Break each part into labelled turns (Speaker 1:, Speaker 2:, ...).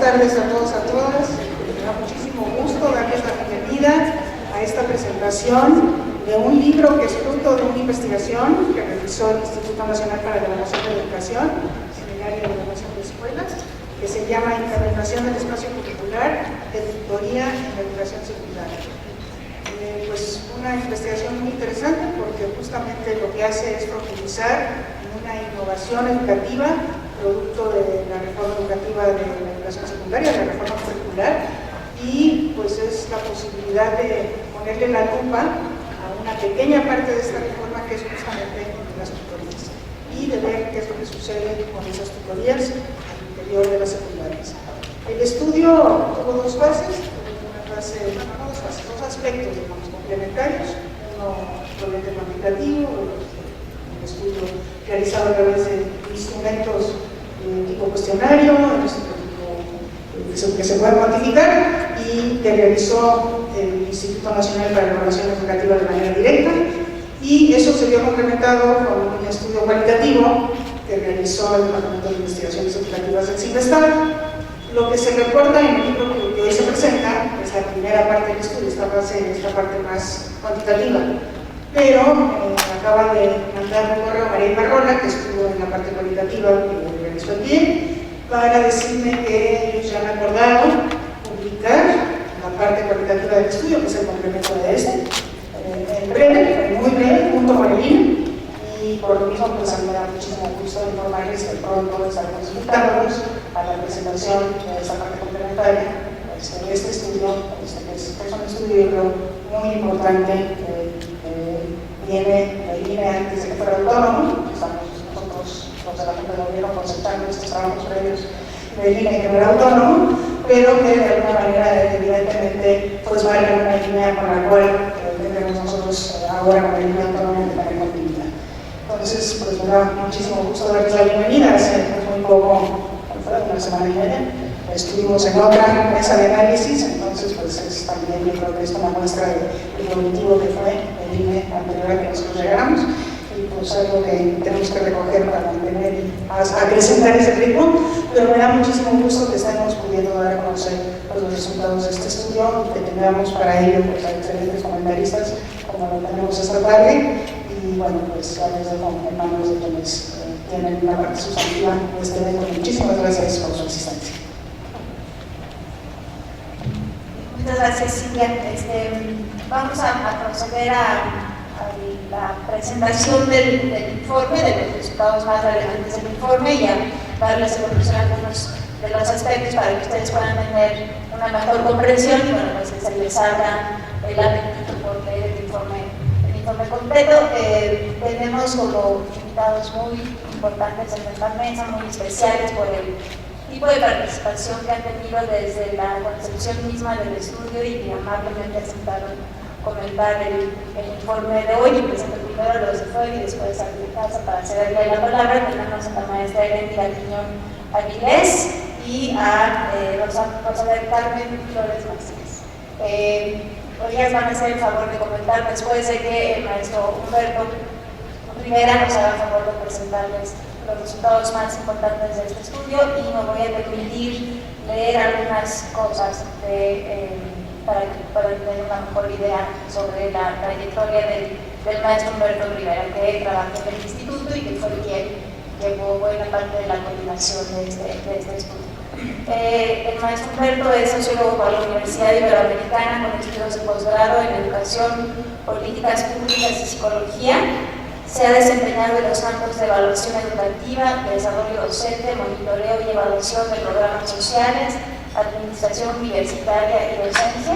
Speaker 1: tardes a todos, a todas. Me da muchísimo gusto darles la bienvenida a esta presentación de un libro que es fruto de una investigación que realizó el Instituto Nacional para la Evaluación de la Educación, Seminario de Evaluación de Escuelas, que se llama Implementación del Espacio Curricular de Tutoría en la Educación Secundaria. Pues una investigación muy interesante porque justamente lo que hace es profundizar en una innovación educativa producto de la reforma educativa de la educación secundaria, de la reforma curricular, y pues es la posibilidad de ponerle la lupa a una pequeña parte de esta reforma que es justamente las tutorías y de ver qué es lo que sucede con esas tutorías al interior de las secundarias. El estudio tuvo dos fases, dos aspectos, digamos, complementarios, uno totalmente cuantitativo, un estudio realizado a través de instrumentos tipo cuestionario, que se puede cuantificar y que realizó el Instituto Nacional para la Evaluación Educativa de manera directa, y eso se vio complementado con un estudio cualitativo que realizó el Departamento de Investigaciones Educativas del CINVESTAR. Lo que se reporta en el libro que hoy se presenta es la primera parte del estudio, esta parte más cuantitativa, pero acaba de mandar un correo a María Ibarrola, que estuvo en la parte cualitativa que realizó el día, para decirme que ellos ya han acordado publicar la parte cualitativa del estudio, que es el complemento de este, en breve, muy breve, junto con el INE, y por lo mismo pues a mí me da muchísimo gusto informarles que pronto estaremos invitándolos a la presentación de esta parte complementaria de este estudio, que es un estudio muy importante que viene del INE antes de que fuera autónomo. Estamos nosotros, los de la Junta de Gobierno, concertando estos trabajos previos del INE que no era autónomo, pero que de alguna manera evidentemente pues va a haber una línea con la cual tendremos nosotros ahora con el INE autónomo de manera continuidad. Entonces, pues me da muchísimo gusto darles la bienvenida. Hace muy poco, una semana y media, estuvimos en otra mesa de análisis, entonces pues es también, yo creo que es una muestra de lo positivo que fue el INE anterior a que nosotros llegamos, y pues algo que tenemos que recoger para mantener y acrecentar ese ritmo, pero me da muchísimo gusto que estemos pudiendo dar a conocer pues, los resultados de este estudio y que tengamos para ello pues, a excelentes comentaristas como lo tenemos esta tarde. Y bueno, pues ya les dejo en manos de quienes tienen una parte sustantiva de este evento. Muchísimas gracias por su asistencia.
Speaker 2: Muchas gracias, Silvia. Vamos a proceder a la presentación del informe, de los resultados más relevantes del informe, y a darles a conocer algunos de los aspectos para que ustedes puedan tener una mejor comprensión y bueno, pues que se les abra el apetito por leer el informe completo. Tenemos como invitados muy importantes en esta mesa, muy especiales por el tipo de participación que han tenido desde la concepción misma del estudio y que amablemente aceptaron comentar el informe de hoy. Y presento primero los de FOI y después a mi casa para cederle la palabra. Tenemos a la maestra Erendira Quiñón Avilés y a Rosa del Carmen Flores Macías. Ellas van a hacer el favor de comentar después de que el maestro Humberto Rivera nos haga el favor de presentarles los resultados más importantes de este estudio, y me voy a permitir leer algunas cosas para que puedan tener una mejor idea sobre la trayectoria del maestro Humberto Rivera, que trabajó en el instituto y que fue quien llevó buena parte de la coordinación de este estudio. El maestro Humberto es sociólogo por la Universidad Iberoamericana con estudios de posgrado en Educación, Políticas Públicas y Psicología. Se ha desempeñado en los campos de evaluación educativa, de desarrollo docente, monitoreo y evaluación de programas sociales, administración universitaria y docencia.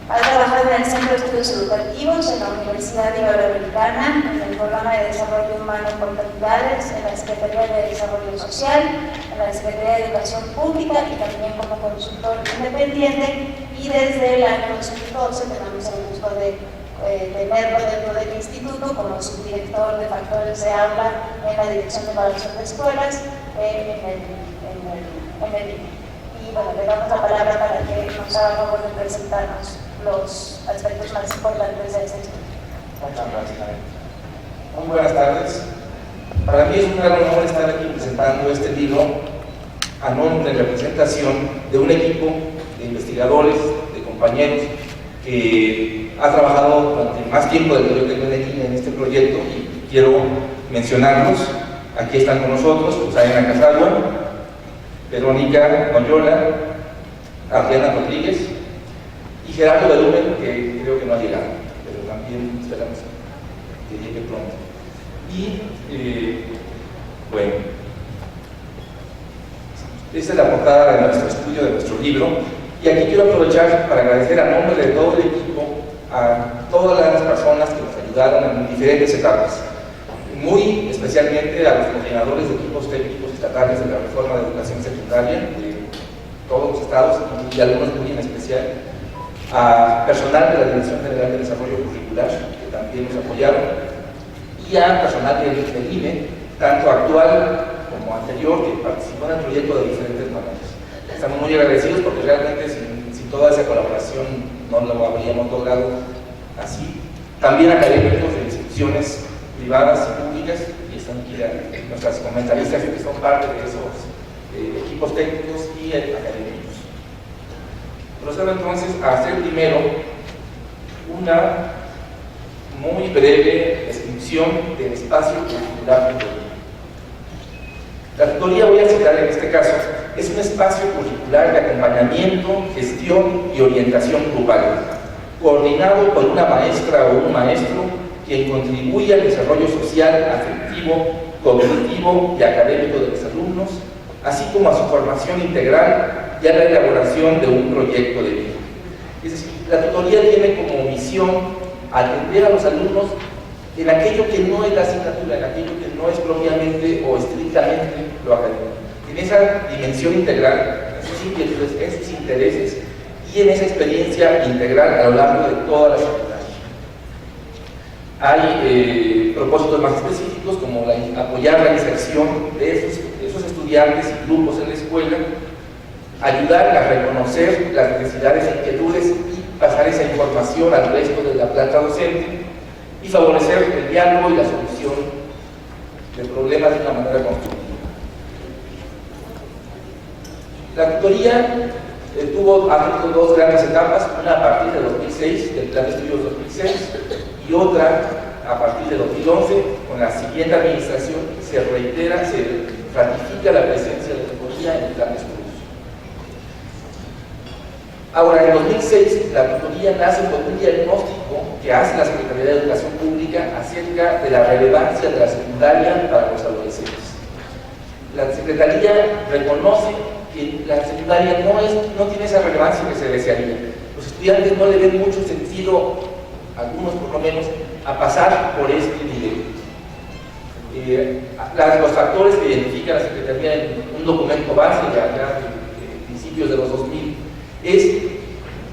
Speaker 2: Ha trabajado en el Centro de Estudios Educativos, en la Universidad Iberoamericana, en el Programa de Desarrollo Humano en Comunidades, en la Secretaría de Desarrollo Social, en la Secretaría de Educación Pública y también como consultor independiente. Y desde el año 2012 tenemos el gusto de tenerlo dentro del instituto como subdirector de factores de aula en la Dirección de Evaluación de Escuelas en el INE. Y bueno, le damos la palabra para que nos haga favor de presentarnos los aspectos más importantes de este estudio.
Speaker 3: Muchas gracias. Muy buenas tardes. Para mí es un gran honor estar aquí presentando este libro a nombre, en representación de un equipo de investigadores, de compañeros, que ha trabajado durante más tiempo del que yo tengo en este proyecto, y quiero mencionarlos. Aquí están con nosotros Susana Casagua, Verónica Noyola, Adriana Rodríguez y Gerardo Belumen, que creo que no ha llegado, pero también esperamos que llegue pronto. Y bueno, esta es la portada de nuestro estudio, de nuestro libro, y aquí quiero aprovechar para agradecer a nombre de todo el equipo a todas las personas que nos ayudaron en diferentes etapas, muy especialmente a los coordinadores de equipos técnicos estatales de la reforma de educación secundaria de todos los estados, y algunos muy en especial a personal de la Dirección General de Desarrollo Curricular, que también nos apoyaron, y a personal del INE, tanto actual como anterior, que participó en el proyecto de diferentes maneras. Estamos muy agradecidos porque realmente sin toda esa colaboración no lo habríamos logrado así. También académicos de instituciones privadas y públicas, y están aquí nuestras comentaristas que son parte de esos equipos técnicos y académicos. Procedo entonces a hacer primero una muy breve descripción del espacio curricular. La tutoría, voy a citar en este caso, es un espacio curricular de acompañamiento, gestión y orientación grupal, coordinado por una maestra o un maestro quien contribuye al desarrollo social, afectivo, cognitivo y académico de los alumnos, así como a su formación integral y a la elaboración de un proyecto de vida. Es decir, la tutoría tiene como misión atender a los alumnos en aquello que no es la asignatura, en aquello que no es propiamente o estrictamente lo académico, en esa dimensión integral, en sus inquietudes, en sus intereses y en esa experiencia integral a lo largo de toda la secundaria. Hay propósitos más específicos como apoyar la inserción de esos estudiantes y grupos en la escuela, ayudar a reconocer las necesidades e inquietudes y pasar esa información al resto de la planta docente, y favorecer el diálogo y la solución de problemas de una manera constructiva. La tutoría ha tenido dos grandes etapas, una a partir de 2006, del Plan de Estudios 2006, y otra a partir de 2011, con la siguiente administración se ratifica la presencia de la tutoría en el Plan de Estudios. Ahora, en 2006, la tutoría nace con un diagnóstico que hace la Secretaría de Educación Pública acerca de la relevancia de la secundaria para los adolescentes. La Secretaría reconoce que la secundaria no tiene esa relevancia que se desearía. Los estudiantes no le ven mucho sentido, algunos por lo menos, a pasar por este nivel. Los factores que identifica la Secretaría en un documento base ya de principios de los 2000 es,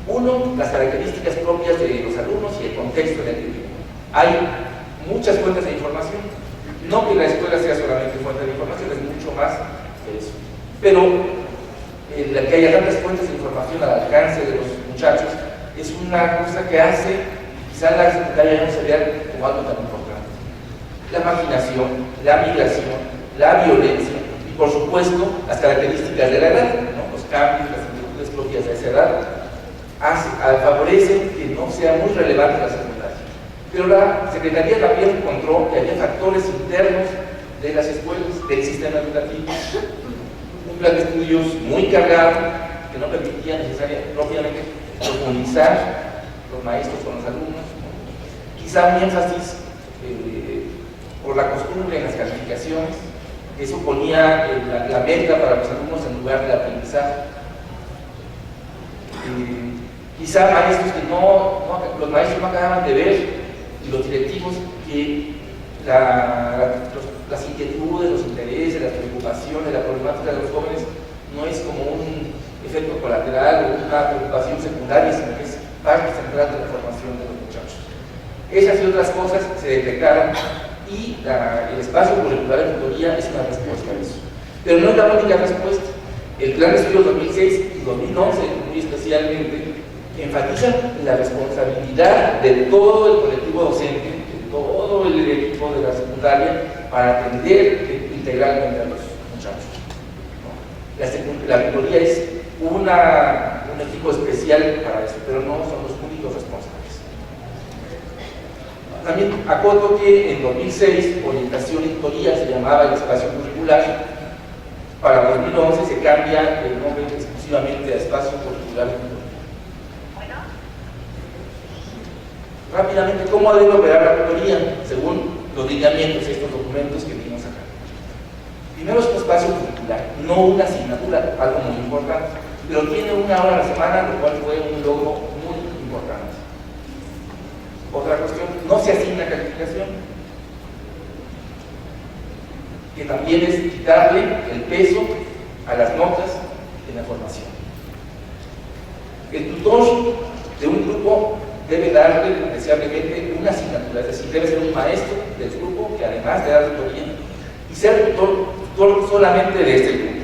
Speaker 3: uno, las características propias de los alumnos y el contexto en el que viven. Hay muchas fuentes de información, no que la escuela sea solamente fuente de información, es mucho más que eso, pero que haya tantas fuentes de información al alcance de los muchachos es una cosa que hace quizá la secundaria no se vea como algo tan importante. La marginación, la migración, la violencia y por supuesto las características de la edad, ¿no? Los cambios, las inquietudes propias de esa edad favorecen que no sea muy relevante la secundaria. Pero la Secretaría también encontró que había factores internos de las escuelas, del sistema educativo, un plan de estudios muy cargado que no permitía propiamente profundizar los maestros con los alumnos, quizá un énfasis por la costumbre en las calificaciones, eso ponía la meta para los alumnos en lugar del aprendizaje. Quizá maestros que los maestros no acababan de ver, y los directivos, que las inquietudes, los intereses, las preocupaciones, la problemática de los jóvenes no es como un efecto colateral o una preocupación secundaria, sino que es parte central de la formación de los muchachos. Esas y otras cosas se detectaron y el espacio curricular de tutoría es una respuesta a eso. Pero no es la única respuesta. El Plan de Estudios 2006 y 2011, muy especialmente, enfatizan la responsabilidad de todo el colectivo docente, de todo el equipo de la secundaria, para atender integralmente a los muchachos, ¿no? La tutoría es un equipo especial para eso, pero no son los únicos responsables. También acoto que en 2006 orientación y tutoría se llamaba el espacio curricular. Para 2011 se cambia el nombre exclusivamente a espacio curricular. Rápidamente, ¿cómo debe operar la tutoría? Según los lineamientos, estos documentos que vimos acá. Primero es un espacio curricular, no una asignatura, algo muy importante, pero tiene 1 hora a la semana, lo cual fue un logro muy importante. Otra cuestión, no se asigna calificación, que también es quitarle el peso a las notas en la formación. El tutor de un grupo debe darle deseablemente una asignatura, es decir, debe ser un maestro del grupo que además de dar tutoría y ser tutor solamente de este grupo.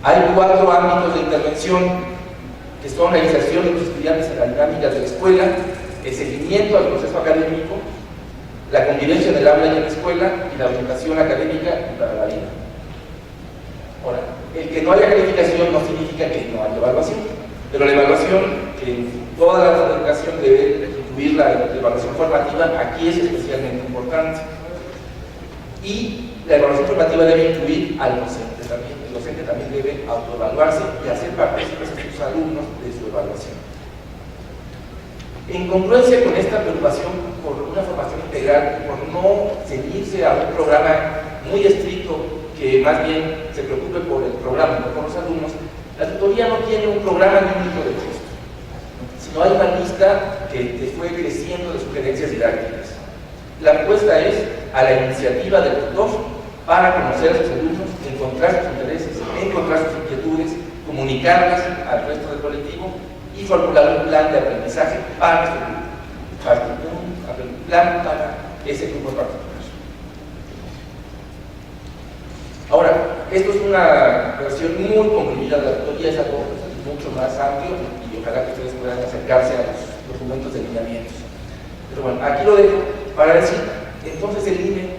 Speaker 3: Hay 4 ámbitos de intervención que son la inserción de los estudiantes en la dinámica de la escuela, el seguimiento al proceso académico, la convivencia en el aula y en la escuela y la orientación académica para la vida. Ahora, el que no haya calificación no significa que no haya evaluación, pero la evaluación, en toda la educación debe incluir la evaluación formativa, aquí es especialmente importante. Y la evaluación formativa debe incluir al docente también. El docente también debe autoevaluarse y hacer partícipes a sus alumnos de su evaluación. En congruencia con esta preocupación por una formación integral y por no ceñirse a un programa muy estricto que más bien se preocupe por el programa, no por los alumnos, la tutoría no tiene un programa único de texto, sino hay una lista que fue creciendo de sugerencias didácticas. La propuesta es a la iniciativa del tutor para conocer a sus alumnos, encontrar sus intereses, encontrar sus inquietudes, comunicarlas al resto del colectivo y formular un plan de aprendizaje para este grupo, un plan para ese grupo particular. Ahora, esto es una versión muy comprimida de la tutoría, es algo mucho más amplio y ojalá que ustedes puedan acercarse a los documentos de lineamientos. Pero bueno, aquí lo dejo para decir, entonces el INE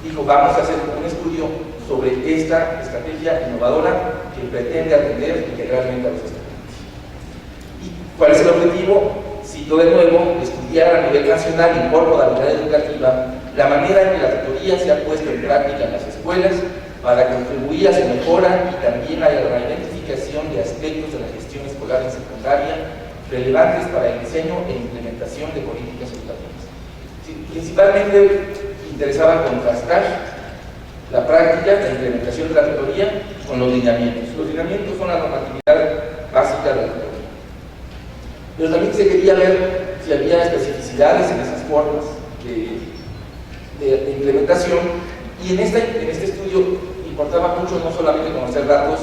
Speaker 3: dijo, vamos a hacer un estudio sobre esta estrategia innovadora que pretende atender integralmente a los estudiantes. ¿Y cuál es el objetivo? Cito de nuevo, estudiar a nivel nacional y por modalidad educativa la manera en que la tutoría se ha puesto en práctica en las escuelas para contribuir a su mejora y también a la identificación de aspectos de la gestión escolar en secundaria relevantes para el diseño e implementación de políticas educativas. Sí, principalmente interesaba contrastar la práctica, la implementación de la tutoría con los lineamientos. Los lineamientos son la normatividad básica de la tutoría. Pero también se quería ver si había especificidades en esas formas de implementación, y en este estudio importaba mucho no solamente conocer datos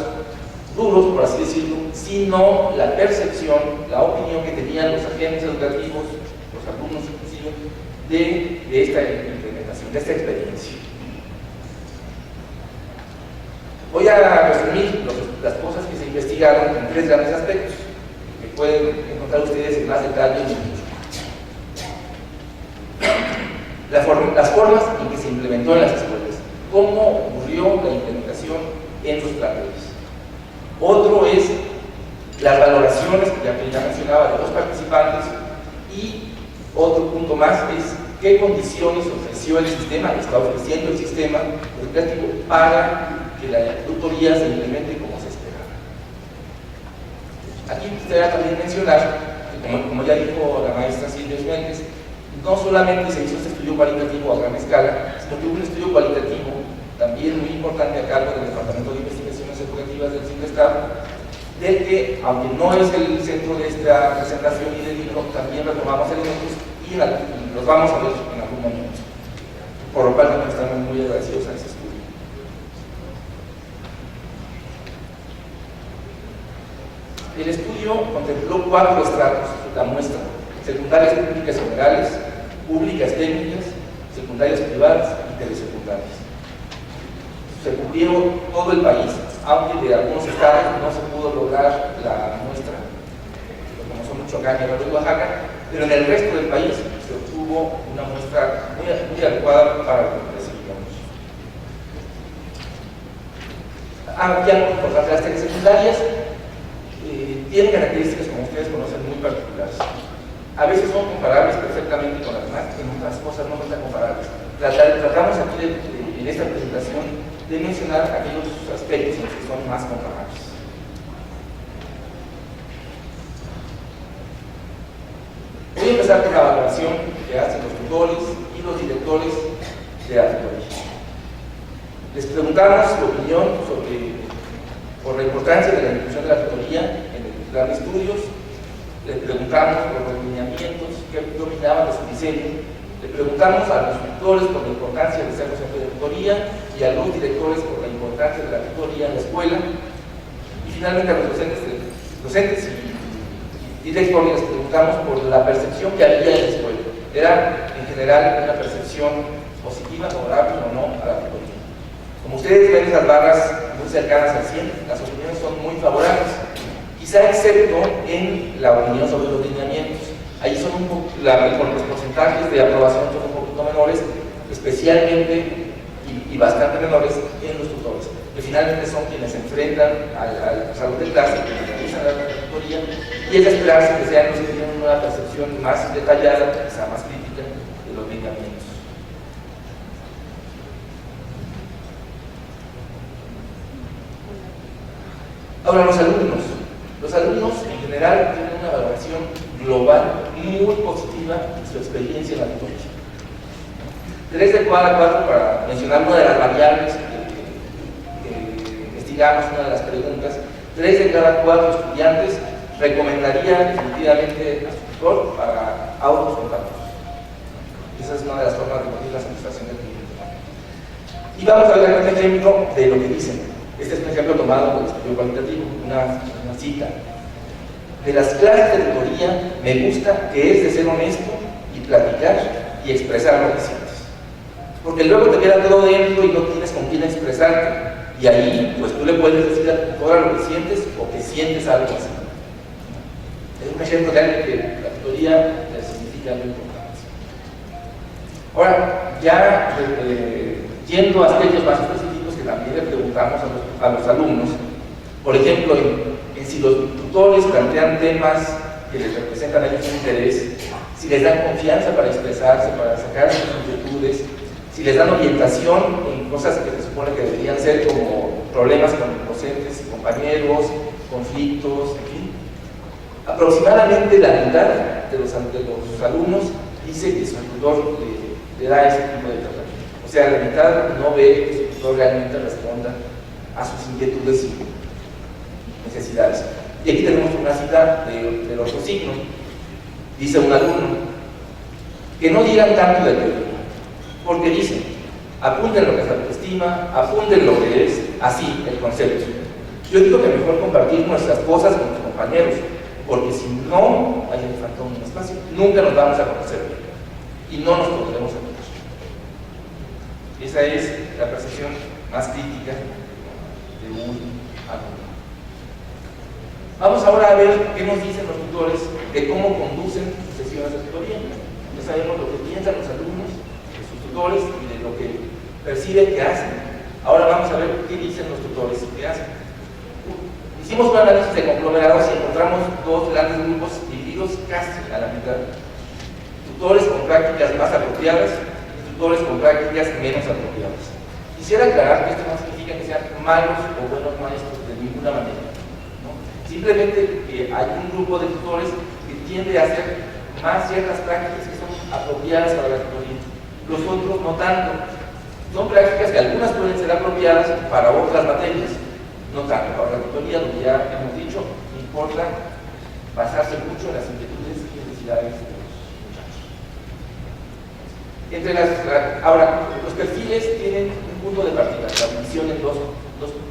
Speaker 3: duros, por así decirlo, sino la percepción, la opinión que tenían los agentes educativos, los alumnos inclusive, de esta implementación, de esta experiencia. Voy a resumir las cosas que se investigaron en 3 grandes aspectos, que pueden encontrar ustedes en más detalle en las formas en que se implementó en las escuelas, cómo ocurrió la implementación en sus planteles. Otro es las valoraciones que ya mencionaba de los participantes, y otro punto más es qué condiciones ofreció el sistema, está ofreciendo el sistema educativo para que la tutoría se implemente como se esperaba. Aquí quisiera también mencionar que, como ya dijo la maestra Silvia Méndez, no solamente se hizo este estudio cualitativo a gran escala, sino que hubo un estudio cualitativo también muy importante a cargo del Departamento de Investigaciones Educativas del CINDESTAB, del que, aunque no es el centro de esta presentación y del libro, también retomamos elementos y los vamos a ver en algún momento. Por lo cual estamos muy agradecidos a ese estudio. El estudio contempló 4 estratos, la muestra: secundarias públicas generales, públicas técnicas, secundarias privadas y telesecundarias. Se cubrió todo el país, aunque de algunos estados no se pudo lograr la muestra, como son Michoacán, Guerrero y Oaxaca, pero en el resto del país se obtuvo una muestra muy adecuada para lo que recibimos. Aquí algo importante, las telesecundarias tienen características, como ustedes conocen, muy particulares. A veces son comparables perfectamente con las demás, en otras cosas no son tan comparables. Tratamos aquí en esta presentación de mencionar aquellos aspectos en los que son más comparables. Voy a empezar con la valoración que hacen los tutores y los directores de la tutoría. Les preguntamos su opinión por la importancia de la inclusión de la tutoría en el plan de estudios. Les preguntamos por los lineamientos que opinaban de su diseño. Le preguntamos a los tutores por la importancia de ser docente de tutoría y a los directores por la importancia de la tutoría en la escuela. Y finalmente a los docentes y directores les preguntamos por la percepción que había en la escuela. ¿Era en general una percepción positiva, favorable o no a la tutoría? Como ustedes ven, esas barras muy cercanas al 100, las opiniones son muy favorables, quizá excepto en la opinión sobre los lineamientos. Ahí son los porcentajes de aprobación son un poquito menores, especialmente y bastante menores en los tutores, que finalmente son quienes se enfrentan al salón de clase, quienes realizan la tutoría, y es de esperarse que sean los que tienen una percepción más detallada, quizá más crítica de los lineamientos. Ahora, los alumnos en general tienen una valoración global muy positiva de su experiencia en la tutoría. 3 de cada 4, para mencionar una de las variables que investigamos, una de las preguntas, 3 de cada 4 estudiantes recomendarían definitivamente a su tutor para autos contactos. Esa es una de las formas de medir la satisfacción del cliente. Y vamos a ver un ejemplo de lo que dicen. Este es un ejemplo tomado del estudio cualitativo, una cita. De las clases de tutoría me gusta que es de ser honesto y platicar y expresar lo que sientes. Porque luego te queda todo dentro y no tienes con quién expresarte. Y ahí, pues tú le puedes decir a tu tutora lo que sientes o que sientes algo así. Es un ejemplo de algo que la tutoría le significa algo importante. Ahora, ya yendo a aspectos más específicos que también le preguntamos a los alumnos, por ejemplo, en si los tutores plantean temas que les representan a ellos un interés, si les dan confianza para expresarse, para sacar sus inquietudes, si les dan orientación en cosas que se supone que deberían ser como problemas con docentes y compañeros, conflictos, en fin. Aproximadamente la mitad de los alumnos dice que su tutor le da ese tipo de tratamiento. O sea, la mitad no ve que su tutor realmente responda a sus inquietudes y necesidades. Y aquí tenemos una cita del otro signo. Dice un alumno, que no digan tanto de teoría, porque dicen, apunten lo que es la autoestima, apunten lo que es así el concepto. Yo digo que mejor compartir nuestras cosas con los compañeros, porque si no hay falta un espacio, nunca nos vamos a conocer y no nos podremos conocer. Esa es la percepción más crítica de un alumno. Vamos ahora a ver qué nos dicen los tutores de cómo conducen sus sesiones de tutoría. Ya sabemos lo que piensan los alumnos de sus tutores y de lo que perciben que hacen. Ahora vamos a ver qué dicen los tutores que hacen. Hicimos un análisis de conglomerados y encontramos dos grandes grupos divididos casi a la mitad. Tutores con prácticas más apropiadas y tutores con prácticas menos apropiadas. Quisiera aclarar que esto no significa que sean malos o buenos maestros de ninguna manera. Simplemente que hay un grupo de tutores que tiende a hacer más ciertas prácticas que son apropiadas para la tutoría. Los otros no tanto. Son prácticas que algunas pueden ser apropiadas para otras materias, no tanto para la tutoría, donde ya hemos dicho, importa basarse mucho en las inquietudes y necesidades de los muchachos. Ahora, los perfiles tienen un punto de partida, la división en dos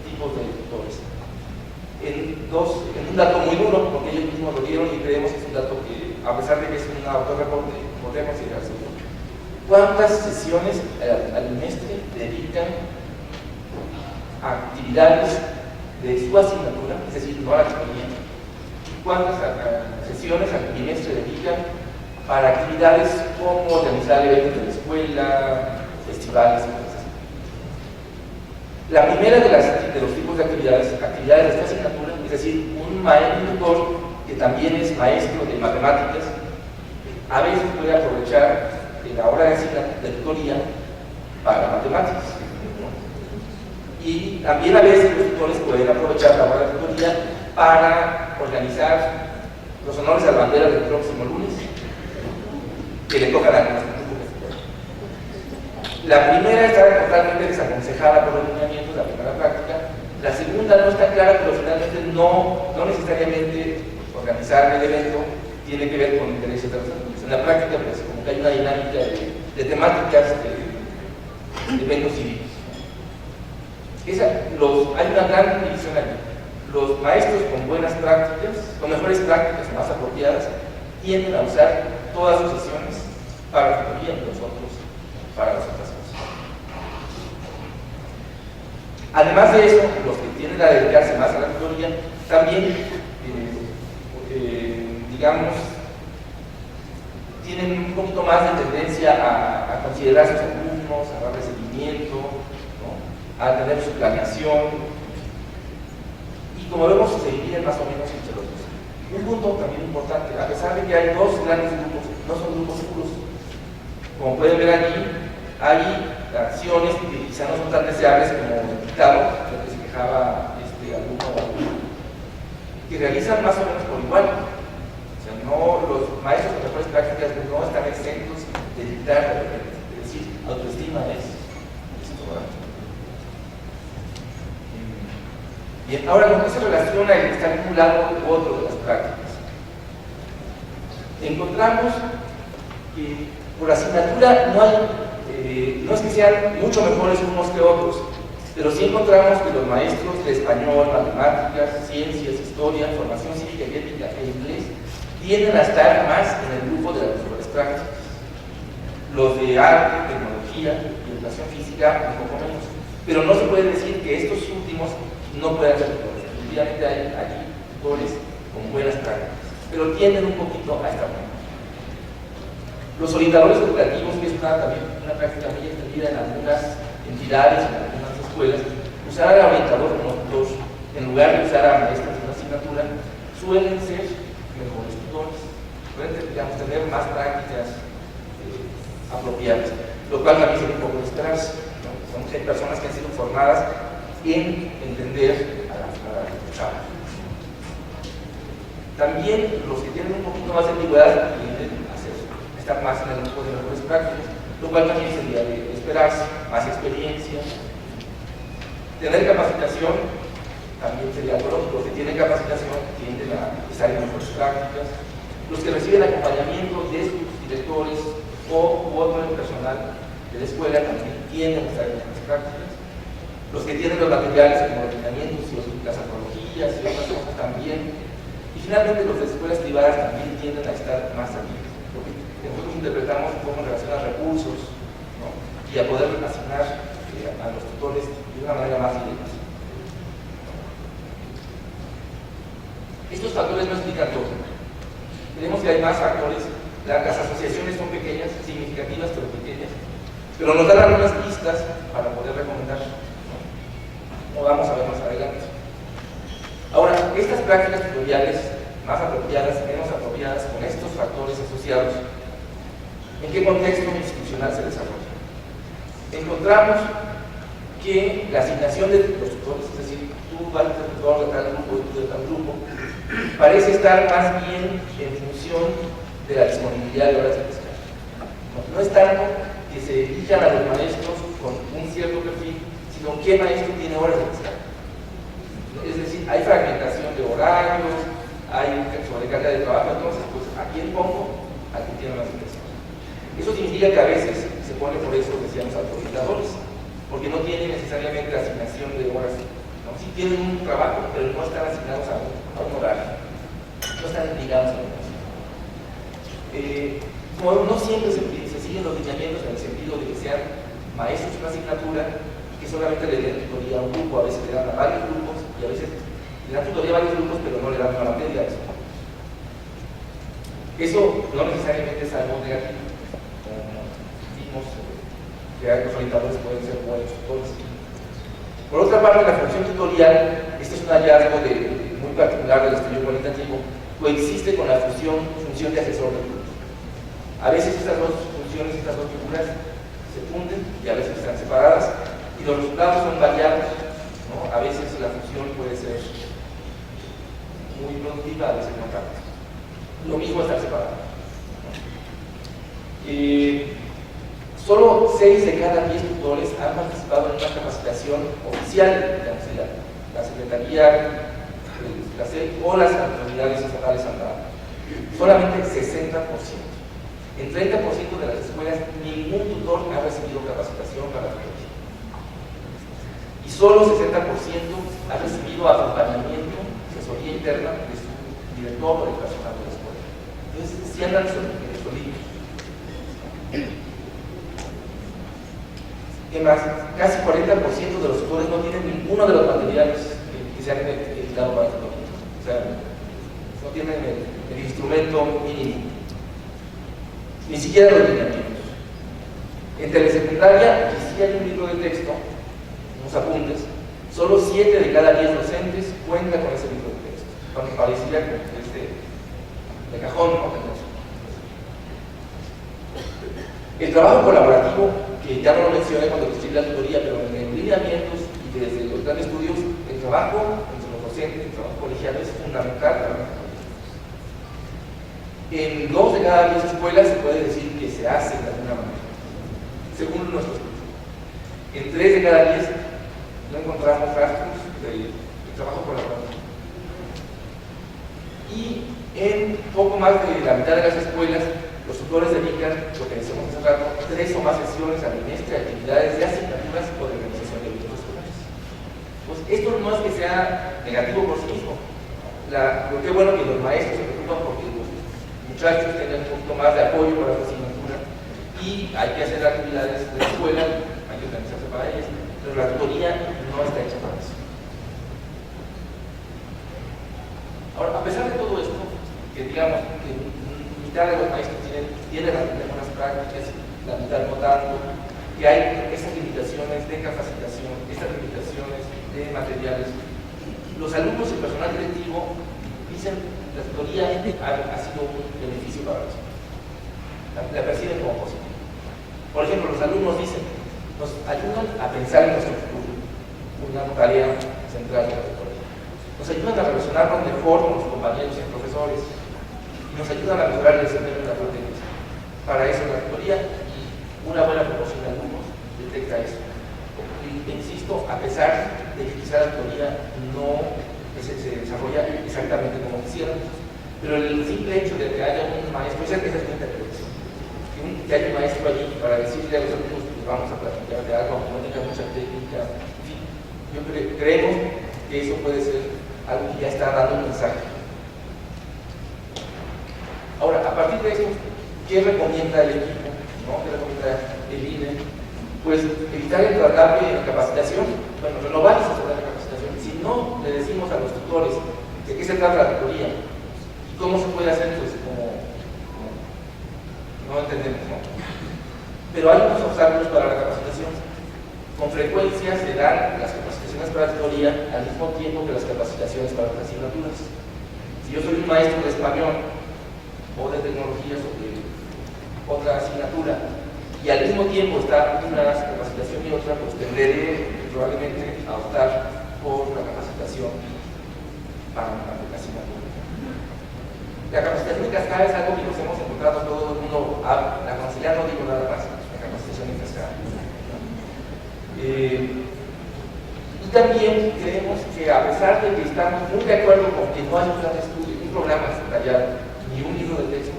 Speaker 3: tipos de tutores. En un dato muy duro, porque ellos mismos lo dieron y creemos que es un dato que, a pesar de que es un autorreporte, podría considerarse bueno. ¿Cuántas sesiones al trimestre dedican a actividades de su asignatura, es decir, no a la tutoría? ¿Cuántas sesiones al trimestre dedican para actividades como organizar eventos de la escuela, festivales y cosas así? La primera de los tipos de de actividades de esta asignatura, es decir, un tutor que también es maestro de matemáticas, a veces puede aprovechar la hora de tutoría para matemáticas. Y también a veces los tutores pueden aprovechar la hora de tutoría para organizar los honores a la bandera del próximo lunes, que le tocan a nuestro grupo. La primera está totalmente desaconsejada por los lineamientos, la primera práctica. La segunda no está clara, pero finalmente no necesariamente organizar el evento tiene que ver con intereses de los alumnos. En la práctica, pues, como que hay una dinámica de temáticas de eventos cívicos. Hay una gran división aquí. Los maestros con buenas prácticas, con mejores prácticas más apropiadas, tienden a usar todas sus sesiones para la tutoría y los otros para las otras cosas. Además de eso, los que tienden a dedicarse más a la tutoría también, digamos, tienen un poquito más de tendencia a considerar a sus alumnos, a darle seguimiento, ¿no?, a tener su planeación. Y como vemos, se dividen más o menos entre los dos. Un punto también importante, a pesar de que hay dos grandes grupos, no son grupos puros. Como pueden ver aquí, hay acciones que quizá no son tan deseables como el dictado, lo que se quejaba alumno o alumno, que realizan más o menos por igual. O sea, no, los maestros con mejores prácticas no están exentos de dictar, es decir, autoestima es esto, ¿verdad? Bien, ahora, ¿con qué se relaciona el estar en un lado u otro de las prácticas? Encontramos que por asignatura no es que sean mucho mejores unos que otros, pero sí encontramos que los maestros de español, matemáticas, ciencias, historia, formación cívica y ética e inglés tienden a estar más en el grupo de las mejores prácticas. Los de arte, tecnología y educación física un poco menos, pero no se puede decir que estos últimos no puedan ser tutores. Definitivamente hay allí tutores con buenas prácticas, pero tienden un poquito a estar menos. Los orientadores educativos, que es también una práctica muy extendida en algunas entidades, en algunas escuelas, usar al orientador como tutor en lugar de usar a maestros de una asignatura, suelen ser mejores tutores, pueden, digamos, tener más prácticas apropiadas, lo cual también sería un poco de esperarse, ¿no? Son personas que han sido formadas en entender a la chava. También los que tienen un poquito más de antigüedad tienden a estar más en el grupo de mejores prácticas, lo cual también sería de esperarse, más experiencia. Tener capacitación también sería lógico. Los que tienen capacitación tienden a estar en mejores prácticas. Los que reciben acompañamiento de sus directores u otro personal de la escuela también tienden a estar en mejores prácticas. Los que tienen los materiales como los lineamientos y las antologías y otras cosas también. Y finalmente los de escuelas privadas también tienden a estar más aquí, porque nosotros interpretamos un poco en relación a recursos, ¿no?, y a poder asignar a los tutores de una manera más directa. Estos factores no explican todo. Tenemos que hay más factores. Las asociaciones son pequeñas, significativas pero pequeñas, pero nos dan algunas pistas para poder recomendar, ¿no? Como vamos a ver más adelante. Ahora, estas prácticas tutoriales más apropiadas, menos apropiadas, con estos factores asociados, ¿en qué contexto institucional se desarrolla? Encontramos que la asignación de los tutores, es decir, tú vas a ser tutor de tal grupo y tú de tal grupo, parece estar más bien en función de la disponibilidad de horas de pesca. No es tanto que se elijan a los maestros con un cierto perfil, sino qué maestro tiene horas de pesca. Es decir, hay fragmentación de horarios, hay sobrecarga de trabajo, entonces, pues, ¿a quién pongo? A quien tiene más ingresos. Eso significa que a veces se pone por eso, decíamos, autorizadores, porque no tienen necesariamente asignación de horas, ¿no? Sí tienen un trabajo, pero no están asignados a un horario, no están ligados a un horario. Como no siempre se siguen los lineamientos en el sentido de que sean maestros de una asignatura que solamente le den tutoría a un grupo, a veces le dan a varios grupos y a veces le dan tutoría a varios grupos pero no le dan una materia a eso. Eso no necesariamente es algo negativo, como vimos que los orientadores pueden ser buenos tutores. Por otra parte, la función tutorial, este es un hallazgo muy particular del estudio cualitativo, coexiste con la función de asesor del grupo. A veces estas dos funciones, estas dos figuras se funden y a veces están separadas y los resultados son variados, ¿no? A veces la función puede ser muy productiva, a veces no tanto. Lo mismo estar separado. Solo 6 de cada 10 tutores han participado en una capacitación oficial, digamos, la Secretaría la SEC o las autoridades estatales han dado. Solamente 60%. En 30% de las escuelas ningún tutor ha recibido capacitación para la tutoría. Y solo 60% ha recibido acompañamiento, asesoría interna de su director o del personal de la escuela. Entonces, sí andan solitos. ¿Qué más? Casi 40% de los tutores no tienen ninguno de los materiales que se han editado para el tutor. O sea, no tienen el instrumento mínimo. Ni siquiera los lineamientos. En telesecundaria, y sí hay un libro de texto, unos apuntes, solo 7 de cada 10 docentes cuentan con ese libro de texto, aunque pareciera como de cajón, ¿no? El trabajo colaborativo, que ya no lo mencioné cuando describí la tutoría, pero en lineamientos y desde los grandes estudios, el trabajo entre los docentes, el trabajo colegiado es fundamental para la tutoría. En 2 de cada 10 escuelas se puede decir que se hace de alguna manera, según nuestros estudios. En 3 de cada 10 no encontramos rastros de trabajo colaborativo. Y en poco más de la mitad de las escuelas, los tutores dedican, lo que decíamos hace rato, 3 o más sesiones al trimestre de actividades de asignaturas o de organización de eventos escolares. Pues esto no es que sea negativo por sí mismo. Qué bueno que los maestros se preocupan porque los muchachos tengan un poquito más de apoyo para su asignatura y hay que hacer actividades de la escuela, hay que organizarse para ellas, pero la tutoría no está hecha para eso. Ahora, a pesar de todo esto, que digamos que mitad de los maestros tienen las buenas prácticas, la mitad no tanto, que hay estas limitaciones de capacitación, estas limitaciones de materiales. Los alumnos y el personal directivo dicen que la tutoría ha sido un beneficio para los alumnos. La perciben como positiva. Por ejemplo, los alumnos dicen, nos ayudan a pensar en nuestro futuro, una tarea central de la tutoría. Nos ayudan a relacionarnos mejor con los compañeros y profesores. Nos ayudan a mejorar el desempeño de la materia. Para eso la tutoría y una buena proporción de alumnos detecta eso. Y insisto, a pesar de que quizá la tutoría no se desarrolla exactamente como quisiéramos, pero el simple hecho de que haya un maestro, esa es mi interpretación, que haya un maestro allí para decirle a los alumnos que vamos a platicar de algo, aunque no tenga mucha técnica, en fin, creemos que eso puede ser algo que ya está dando un mensaje. Ahora, a partir de esto, ¿qué recomienda el equipo? ¿No? ¿Qué recomienda el INE? Pues evitar el tratable en la capacitación, bueno, renovar esa de la capacitación. Si no le decimos a los tutores de qué se trata la tutoría y cómo se puede hacer, pues como no entendemos, ¿no? Pero hay unos obstáculos para la capacitación. Con frecuencia se dan las capacitaciones para la tutoría al mismo tiempo que las capacitaciones para las asignaturas. Si yo soy un maestro de español o de tecnologías o de otra asignatura y al mismo tiempo está una capacitación y otra, pues tendré probablemente a optar por la capacitación para una asignatura. La capacitación en cascada es algo que nos hemos encontrado todo el mundo, la conciliar no digo nada más, la capacitación en cascada. Y también creemos que a pesar de que estamos muy de acuerdo con que no hay un plan de estudio, un programa detallado, ni un libro de texto,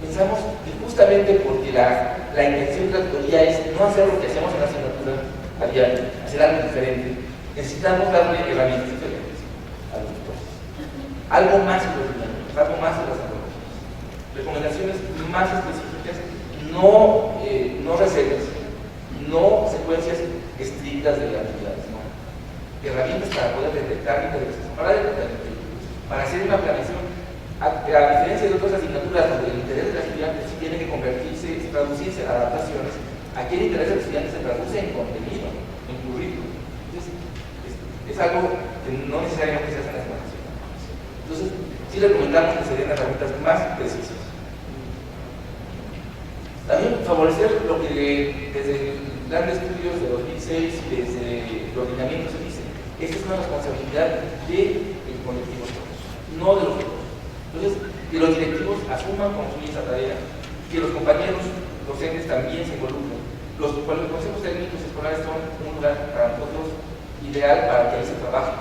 Speaker 3: pensamos que justamente porque la intención de la tutoría es no hacer lo que hacemos en la asignatura a diario, hacer algo diferente, necesitamos darle herramientas diferentes a los tutores. Algo más que los lineamientos, algo más que las analogías. Recomendaciones más específicas, no recetas, no secuencias estrictas de actividades, no. Herramientas para poder detectar intereses, para hacer una planeación. A diferencia de otras asignaturas donde el interés del estudiante sí tiene que convertirse, traducirse en adaptaciones, aquí el interés del estudiante se traduce en contenido, en currículum. Entonces, es algo que no necesariamente se hace en las votaciones. Entonces, sí recomendamos que se den herramientas más precisas. También favorecer lo que desde el plan de estudios de 2006 y desde los lineamientos se dice. Esta es una responsabilidad del colectivo, no de los otros. Entonces, que los directivos asuman con su esa tarea, que los compañeros docentes también se involucren. Los consejos técnicos escolares son un lugar para nosotros ideal para que ahí se trabaje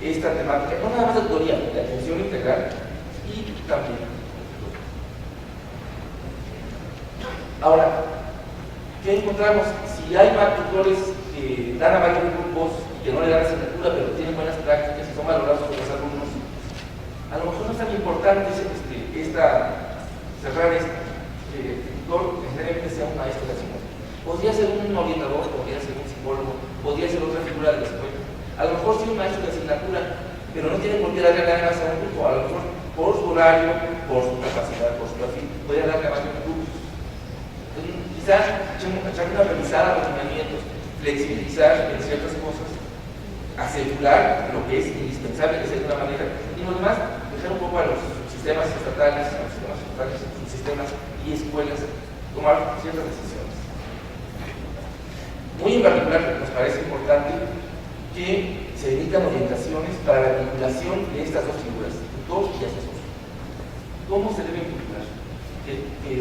Speaker 3: esta temática, no nada más de autoría, de atención integral y también. Ahora, ¿qué encontramos? Si hay tutores que dan a varios grupos y que no le dan asignatura, pero tienen buenas prácticas y son valorados por los alumnos, a lo mejor no es tan importante cerrar que el tutor necesariamente sea un maestro de asignatura. Podría ser un orientador, podría ser un psicólogo, podría ser otra figura de la escuela. A lo mejor sí un maestro de asignatura, pero no tiene por qué darle nada más a un grupo. A lo mejor por su horario, por su capacidad, por su perfil, puede darle más a un grupo. Quizás echar una revisada a los lineamientos, flexibilizar en ciertas cosas, asegurar lo que es indispensable que sea de una manera, y lo demás, dejar un poco a los sistemas estatales, sus sistemas y escuelas tomar ciertas decisiones. Muy en particular, nos parece importante que se emitan orientaciones para la vinculación de estas dos figuras, tutor y asesor. ¿Cómo se debe vincular? Que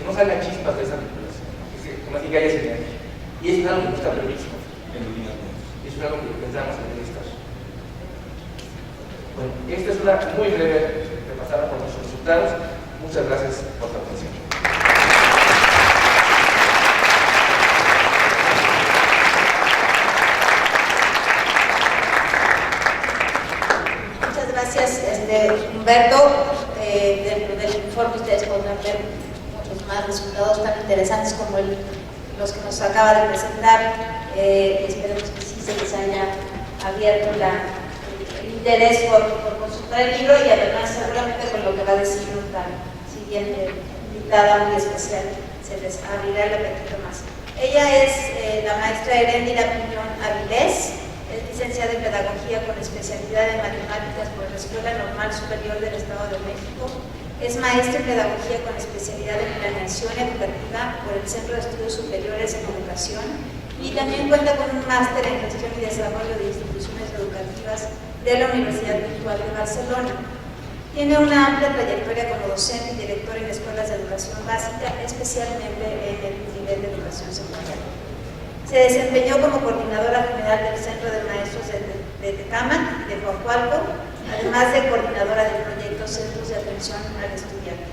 Speaker 3: no salgan chispas de esa vinculación, que más que haya sinergia. Y eso es algo que no está previsto en los lineamientos. Eso es algo que pensamos que debe estar. Bueno, esta es una muy breve repasada por nuestros resultados. Muchas gracias por su atención.
Speaker 2: Muchas gracias, Humberto. Dentro del informe ustedes podrán ver muchos más resultados tan interesantes como los que nos acaba de presentar. Esperemos que sí se les haya abierto el interés por consultar el libro, y además seguramente con lo que va a decir nuestra siguiente invitada muy especial se les abrirá el apetito más. Ella es la maestra Heréndira Piñón Avilés. Es licenciada en Pedagogía con especialidad en Matemáticas por la Escuela Normal Superior del Estado de México. Es maestra en Pedagogía con especialidad en Planeación Educativa por el Centro de Estudios Superiores en Educación, y también cuenta con un máster en Gestión y Desarrollo de Instituciones Educativas de la Universidad Virtual de Barcelona. Tiene una amplia trayectoria como docente y directora en escuelas de educación básica, especialmente en el nivel de educación secundaria. Se desempeñó como coordinadora general del Centro de Maestros de Tecámac, de Coahualco, además de coordinadora del proyecto Centros de Atención al Estudiante.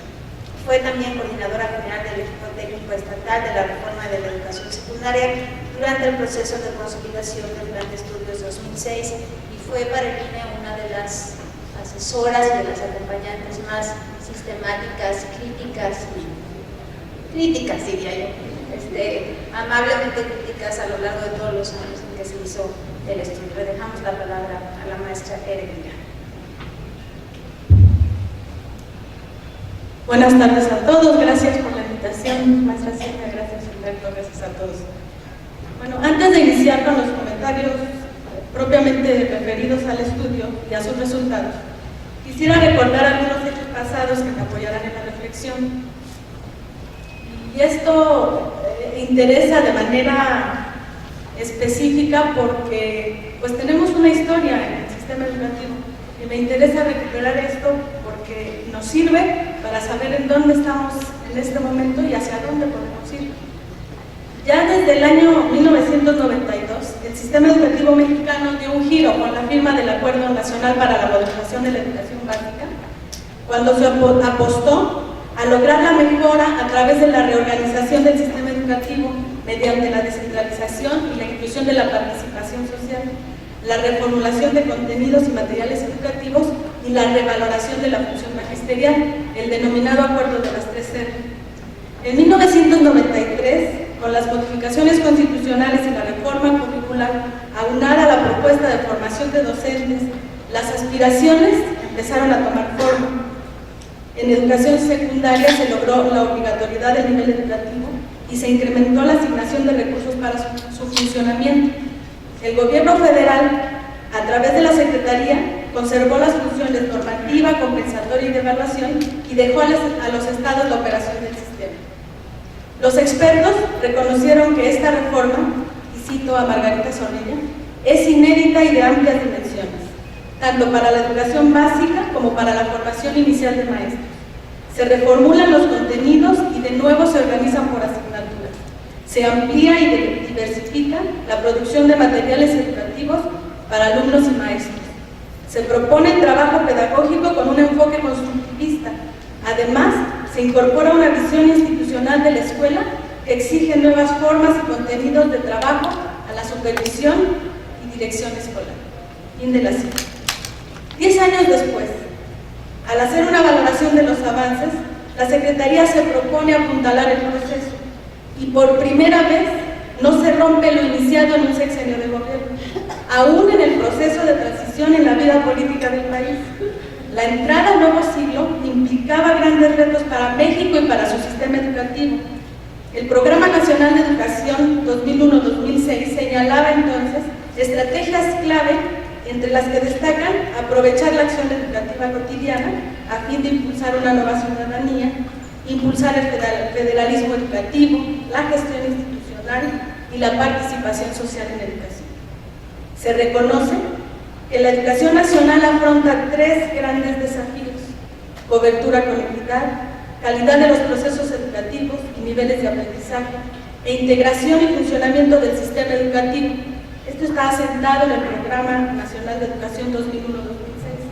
Speaker 2: Fue también coordinadora general del equipo técnico estatal de la reforma de la educación secundaria durante el proceso de consolidación del Plan de Estudios 2006, y fue para el INE una de las asesoras y de las acompañantes más sistemáticas, críticas diría yo, amablemente críticas a lo largo de todos los años en que se hizo el estudio. Le dejamos la palabra a la maestra Heréndira.
Speaker 4: Buenas tardes a todos, gracias por la invitación, maestra Silvia, gracias Humberto, gracias a todos. Bueno, antes de iniciar con los comentarios propiamente referidos al estudio y a sus resultados, quisiera recordar algunos hechos pasados que me apoyarán en la reflexión. Y esto interesa de manera específica porque pues tenemos una historia en el sistema educativo y me interesa recuperar esto porque nos sirve para saber en dónde estamos en este momento y hacia dónde podemos ir. Ya desde el año 1992, el sistema educativo mexicano dio un giro con la firma del Acuerdo Nacional para la Modernización de la Educación Básica, cuando se apostó a lograr la mejora a través de la reorganización del sistema educativo mediante la descentralización y la inclusión de la participación social, la reformulación de contenidos y materiales educativos y la revaloración de la función magisterial, el denominado Acuerdo de las 3R. En 1993, con las modificaciones constitucionales y la reforma curricular, aunada a la propuesta de formación de docentes, las aspiraciones empezaron a tomar forma. En educación secundaria se logró la obligatoriedad del nivel educativo y se incrementó la asignación de recursos para su funcionamiento. El gobierno federal, a través de la Secretaría, conservó las funciones normativa, compensatoria y de evaluación y dejó a los estados la operación del sistema. Los expertos reconocieron que esta reforma, y cito a Margarita Zorrilla, es inédita y de amplias dimensiones, tanto para la educación básica como para la formación inicial de maestros. Se reformulan los contenidos y de nuevo se organizan por asignaturas. Se amplía y diversifica la producción de materiales educativos para alumnos y maestros. Se propone trabajo pedagógico con un enfoque constructivista. Además, se incorpora una visión institucional de la escuela que exige nuevas formas y contenidos de trabajo a la supervisión y dirección escolar. Fin de la cita. 10 años después, al hacer una valoración de los avances, la Secretaría se propone apuntalar el proceso y por primera vez no se rompe lo iniciado en un sexenio de gobierno, aún en el proceso de transición en la vida política del país. La entrada al nuevo siglo implicaba grandes retos para México y para su sistema educativo. El Programa Nacional de Educación 2001-2006 señalaba entonces estrategias clave, entre las que destacan aprovechar la acción educativa cotidiana a fin de impulsar una nueva ciudadanía, impulsar el federalismo educativo, la gestión institucional y la participación social en la educación. Se reconoce que la educación nacional afronta 3 grandes desafíos: cobertura con equidad, calidad de los procesos educativos y niveles de aprendizaje, e integración y funcionamiento del sistema educativo. Esto está asentado en el Programa Nacional de Educación 2001-2006.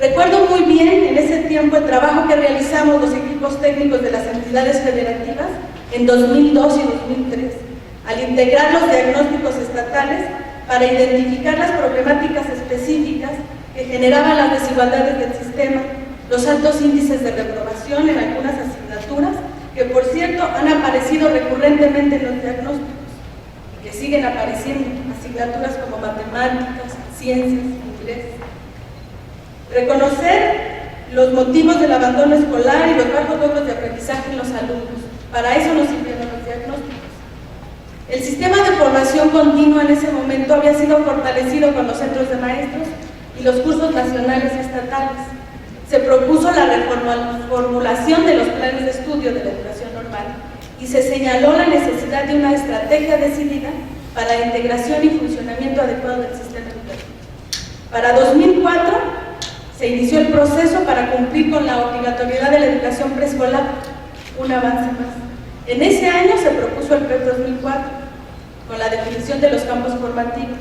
Speaker 4: Recuerdo muy bien en ese tiempo el trabajo que realizamos los equipos técnicos de las entidades federativas en 2002 y 2003, al integrar los diagnósticos estatales para identificar las problemáticas específicas que generaban las desigualdades del sistema, los altos índices de reprobación en algunas asignaturas, que por cierto han aparecido recurrentemente en los diagnósticos, y que siguen apareciendo, asignaturas como matemáticas, ciencias, inglés. Reconocer los motivos del abandono escolar y los bajos logros de aprendizaje en los alumnos. Para eso nos sirvieron los diagnósticos. El sistema de formación continua en ese momento había sido fortalecido con los centros de maestros y los cursos nacionales y estatales. Se propuso la reformulación de los planes de estudio de la educación normal y se señaló la necesidad de una estrategia decidida para la integración y funcionamiento adecuado del sistema educativo. Para 2004 se inició el proceso para cumplir con la obligatoriedad de la educación preescolar, un avance más. En ese año se propuso el PEP 2004, con la definición de los campos formativos,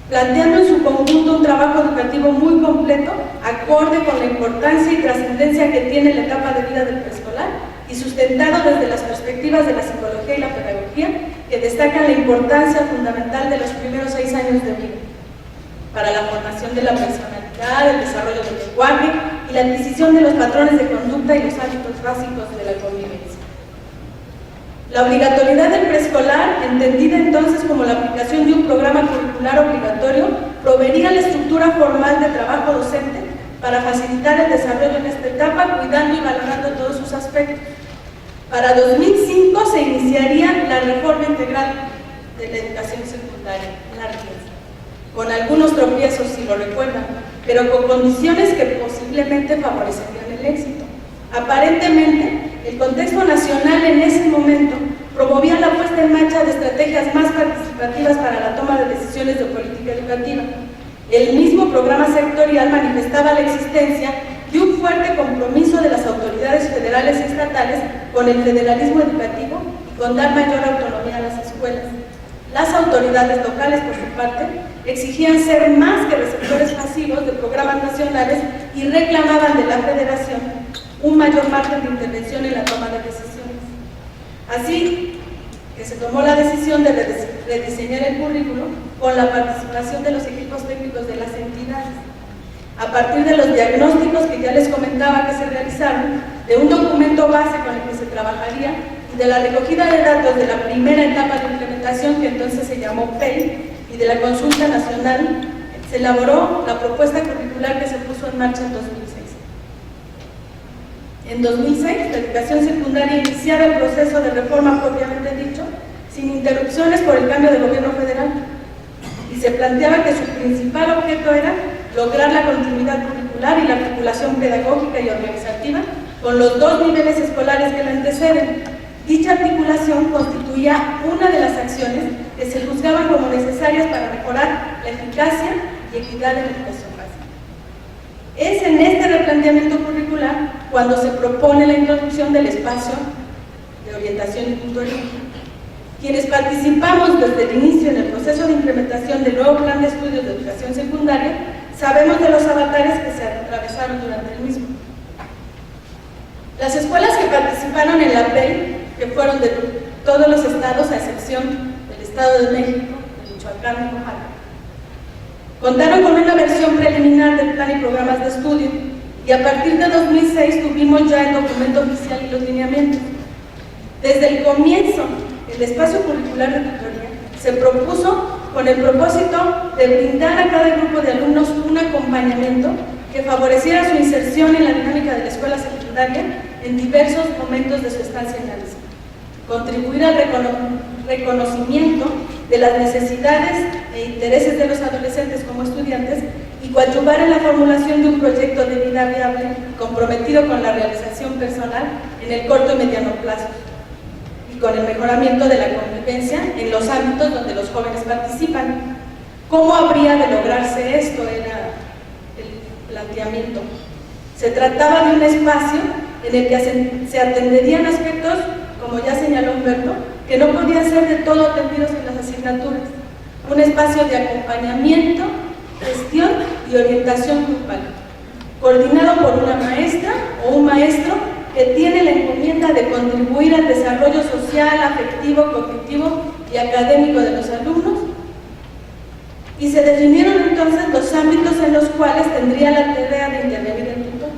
Speaker 4: planteando en su conjunto un trabajo educativo muy completo, acorde con la importancia y trascendencia que tiene la etapa de vida del preescolar y sustentado desde las perspectivas de la psicología y la pedagogía, que destacan la importancia fundamental de los primeros 6 años de vida para la formación de la personalidad, el desarrollo del lenguaje y la adquisición de los patrones de conducta y los hábitos básicos de la convivencia. La obligatoriedad del preescolar, entendida entonces como la aplicación de un programa curricular obligatorio, proveería la estructura formal de trabajo docente para facilitar el desarrollo en esta etapa, cuidando y valorando todos sus aspectos. Para 2005 se iniciaría la reforma integral de la educación secundaria, la RIES, con algunos tropiezos, si lo recuerdan, pero con condiciones que posiblemente favorecerían el éxito. Aparentemente, el contexto nacional en ese momento promovía la puesta en marcha de estrategias más participativas para la toma de decisiones de política educativa. El mismo programa sectorial manifestaba la existencia de un fuerte compromiso de las autoridades federales y estatales con el federalismo educativo y con dar mayor autonomía a las escuelas. Las autoridades locales, por su parte, exigían ser más que receptores pasivos de programas nacionales y reclamaban de la Federación un mayor margen de intervención en la toma de decisiones. Así que se tomó la decisión de rediseñar el currículo con la participación de los equipos técnicos de las entidades. A partir de los diagnósticos que ya les comentaba que se realizaron, de un documento base con el que se trabajaría y de la recogida de datos de la primera etapa de implementación, que entonces se llamó PEI, y de la consulta nacional, se elaboró la propuesta curricular que se puso en marcha en 2006. En 2006, la educación secundaria iniciaba el proceso de reforma propiamente dicho, sin interrupciones por el cambio de gobierno federal. y se planteaba que su principal objeto era lograr la continuidad curricular y la articulación pedagógica y organizativa con los dos niveles escolares que la anteceden. Dicha articulación constituía una de las acciones que se juzgaban como necesarias para mejorar la eficacia y equidad de la educación básica. Es en este replanteamiento curricular cuando se propone la introducción del espacio de orientación y tutoría. Quienes participamos desde el inicio en el proceso de implementación del nuevo plan de estudios de educación secundaria, sabemos de los avatares que se atravesaron durante el mismo. Las escuelas que participaron en la PEI, que fueron de todos los estados, a excepción del Estado de México, de Michoacán y Oaxaca, contaron con una versión preliminar del plan y programas de estudio, y a partir de 2006 tuvimos ya el documento oficial y los lineamientos. Desde el comienzo, el espacio curricular de tutoría se propuso con el propósito de brindar a cada grupo de alumnos un acompañamiento que favoreciera su inserción en la dinámica de la escuela secundaria en diversos momentos de su estancia en la misma, contribuir al reconocimiento de las necesidades e intereses de los adolescentes como estudiantes y coadyuvar en la formulación de un proyecto de vida viable comprometido con la realización personal en el corto y mediano plazo, con el mejoramiento de la convivencia en los ámbitos donde los jóvenes participan. ¿Cómo habría de lograrse esto? Era el planteamiento. Se trataba de un espacio en el que se atenderían aspectos, como ya señaló Humberto, que no podían ser de todo atendidos en las asignaturas. Un espacio de acompañamiento, gestión y orientación grupal, coordinado por una maestra o un maestro que tiene la encomienda de contribuir al desarrollo social, afectivo, cognitivo y académico de los alumnos. Y se definieron entonces los ámbitos en los cuales tendría la tarea de intervenir el tutor.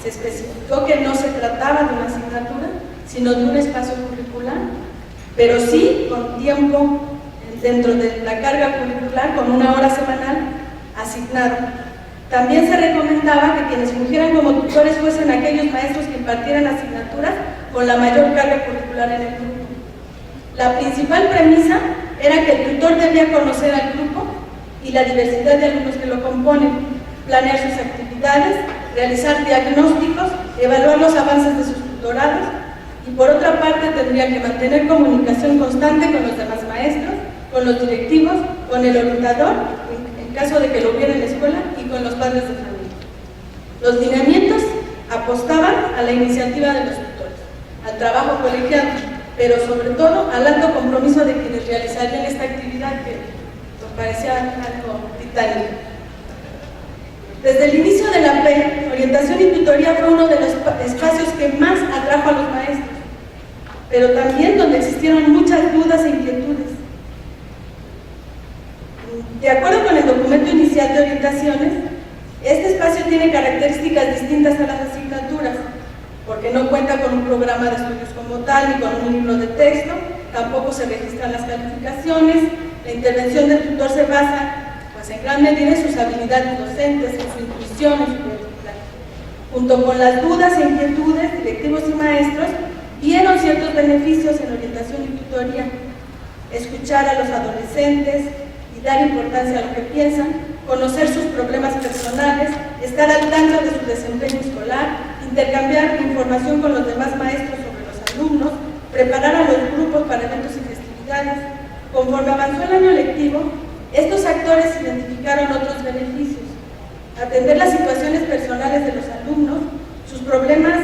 Speaker 4: Se especificó que no se trataba de una asignatura, sino de un espacio curricular, pero sí con tiempo dentro de la carga curricular, con una hora semanal asignada. También se recomendaba que quienes fungieran como tutores fuesen aquellos maestros que impartieran asignaturas con la mayor carga curricular en el grupo. La principal premisa era que el tutor debía conocer al grupo y la diversidad de alumnos que lo componen, planear sus actividades, realizar diagnósticos, evaluar los avances de sus tutorados y por otra parte tendría que mantener comunicación constante con los demás maestros, con los directivos, con el orientador, en caso de que lo hubiera en la escuela, y con los padres de familia. Los lineamientos apostaban a la iniciativa de los tutores, al trabajo colegiado, pero sobre todo al alto compromiso de quienes realizarían esta actividad que nos parecía algo titánico. Desde el inicio de la PEI, orientación y tutoría fue uno de los espacios que más atrajo a los maestros, pero también donde existieron muchas dudas e inquietudes. De acuerdo con el documento inicial de orientaciones, este espacio tiene características distintas a las asignaturas, porque no cuenta con un programa de estudios como tal, ni con un libro de texto, tampoco se registran las calificaciones, la intervención del tutor se basa, pues en gran medida en sus habilidades docentes, en su intuición, en su creatividad. Junto con las dudas e inquietudes, directivos y maestros vieron ciertos beneficios en orientación y tutoría: escuchar a los adolescentes y dar importancia a lo que piensan, conocer sus problemas personales, estar al tanto de su desempeño escolar, intercambiar información con los demás maestros sobre los alumnos, preparar a los grupos para eventos y festividades. Conforme avanzó el año lectivo, estos actores identificaron otros beneficios: atender las situaciones personales de los alumnos, sus problemas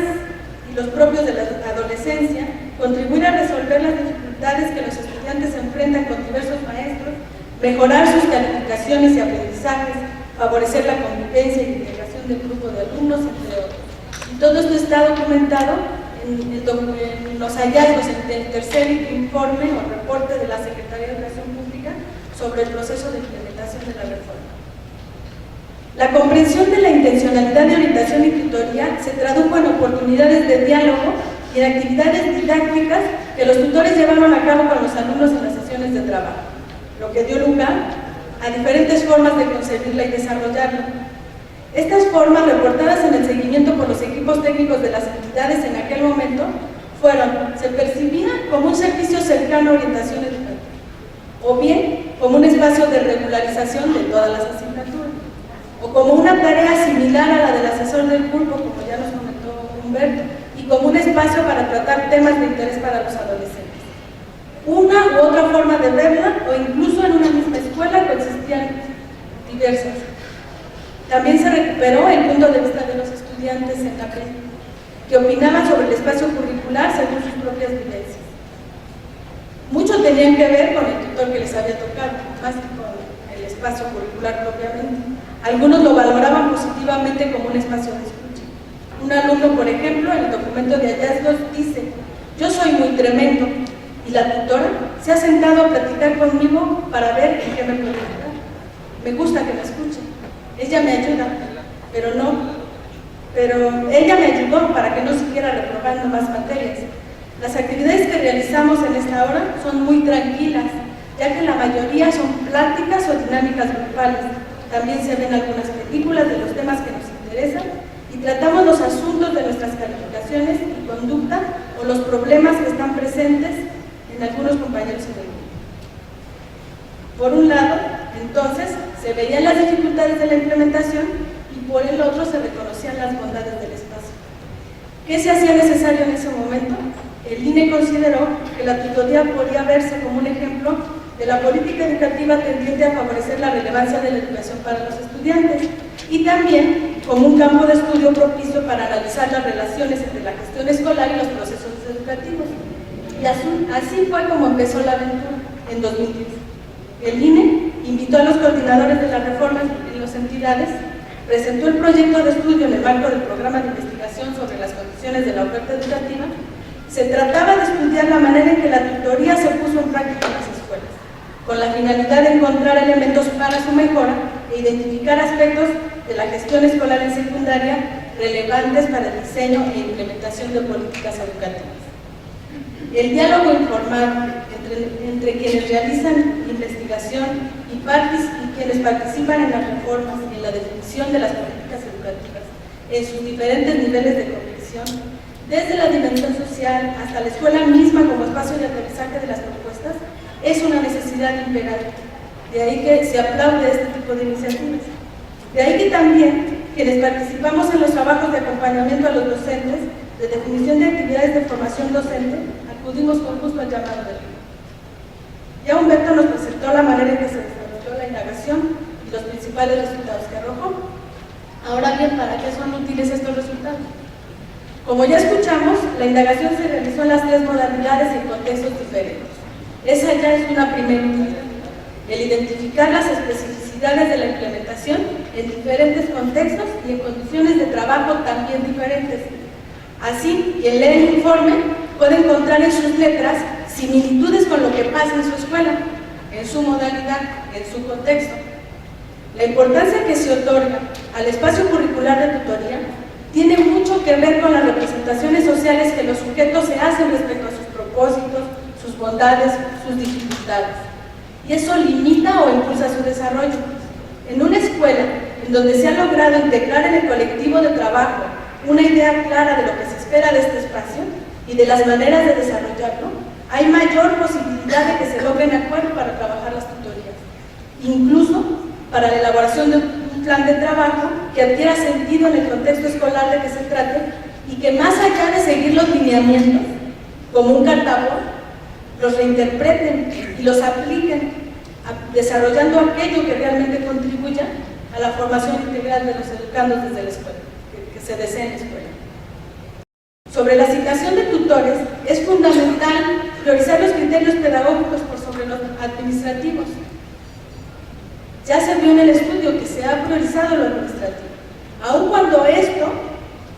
Speaker 4: y los propios de la adolescencia, contribuir a resolver las dificultades que los estudiantes enfrentan con diversos maestros, mejorar sus calificaciones y aprendizajes, favorecer la convivencia y integración del grupo de alumnos, entre otros. Y todo esto está documentado en los hallazgos del tercer informe o reporte de la Secretaría de Educación Pública sobre el proceso de implementación de la reforma. La comprensión de la intencionalidad de orientación y tutoría se tradujo en oportunidades de diálogo y en actividades didácticas que los tutores llevaron a cabo con los alumnos en las sesiones de trabajo, lo que dio lugar a diferentes formas de concebirla y desarrollarla. Estas formas, reportadas en el seguimiento por los equipos técnicos de las entidades en aquel momento, se percibía como un servicio cercano a orientación educativa, o bien como un espacio de regularización de todas las asignaturas, o como una tarea similar a la del asesor del curso, como ya nos comentó Humberto, y como un espacio para tratar temas de interés para los adolescentes. Una u otra forma de verla, o incluso en una misma escuela coexistían diversas. También se recuperó el punto de vista de los estudiantes en la prepa, que opinaban sobre el espacio curricular según sus propias vivencias. Mucho tenían que ver con el tutor que les había tocado, más que con el espacio curricular propiamente. Algunos lo valoraban positivamente como un espacio de escucha. Un alumno, por ejemplo, en el documento de hallazgos dice: yo soy muy tremendo y la tutora se ha sentado a platicar conmigo para ver en qué me puede ayudar. Me gusta que me escuche. Ella me ayuda, pero ella me ayudó para que no siguiera reprobando más materias. Las actividades que realizamos en esta hora son muy tranquilas, ya que la mayoría son pláticas o dinámicas grupales. También se ven algunas películas de los temas que nos interesan y tratamos los asuntos de nuestras calificaciones y conducta o los problemas que están presentes en algunos compañeros en el grupo. Por un lado, entonces, se veían las dificultades de la implementación y por el otro se reconocían las bondades del espacio. ¿Qué se hacía necesario en ese momento? El INE consideró que la tutoría podía verse como un ejemplo de la política educativa tendiente a favorecer la relevancia de la educación para los estudiantes y también como un campo de estudio propicio para analizar las relaciones entre la gestión escolar y los procesos educativos. Y así fue como empezó la aventura en 2010. El INE invitó a los coordinadores de las reformas y las entidades, presentó el proyecto de estudio en el marco del programa de investigación sobre las condiciones de la oferta educativa. Se trataba de estudiar la manera en que la tutoría se puso en práctica en las escuelas, con la finalidad de encontrar elementos para su mejora e identificar aspectos de la gestión escolar en secundaria relevantes para el diseño e implementación de políticas educativas. El diálogo informal entre quienes realizan investigación y quienes participan en las reformas y en la definición de las políticas educativas en sus diferentes niveles de comprensión, desde la dimensión social hasta la escuela misma como espacio de aterrizaje de las propuestas, es una necesidad imperante. De ahí que se aplaude este tipo de iniciativas. De ahí que también quienes participamos en los trabajos de acompañamiento a los docentes, de definición de actividades de formación docente, acudimos con gusto al llamado del INE. Ya Humberto nos presentó la manera en que se desarrolló la indagación y los principales resultados que arrojó. Ahora bien, ¿para qué son útiles estos resultados? Como ya escuchamos, la indagación se realizó en las 3 modalidades y en contextos diferentes. Esa ya es una primera utilidad, el identificar las especificidades de la implementación en diferentes contextos y en condiciones de trabajo también diferentes. Así, quien lee el informe puede encontrar en sus letras similitudes con lo que pasa en su escuela, en su modalidad, en su contexto. La importancia que se otorga al espacio curricular de tutoría tiene mucho que ver con las representaciones sociales que los sujetos se hacen respecto a sus propósitos, sus bondades, sus dificultades. Y eso limita o impulsa su desarrollo. En una escuela en donde se ha logrado integrar en el colectivo de trabajo una idea clara de lo que se espera de este espacio y de las maneras de desarrollarlo, hay mayor posibilidad de que se logren acuerdos para trabajar las tutorías, incluso para la elaboración de un plan de trabajo que adquiera sentido en el contexto escolar de que se trate y que más allá de seguir los lineamientos, como un cartabón, los reinterpreten y los apliquen, desarrollando aquello que realmente contribuya a la formación integral de los educandos desde la escuela, que se desee en la escuela. Sobre la asignación de tutores, es fundamental priorizar los criterios pedagógicos por sobre los administrativos. Ya se vio en el estudio que se ha priorizado lo administrativo, aun cuando esto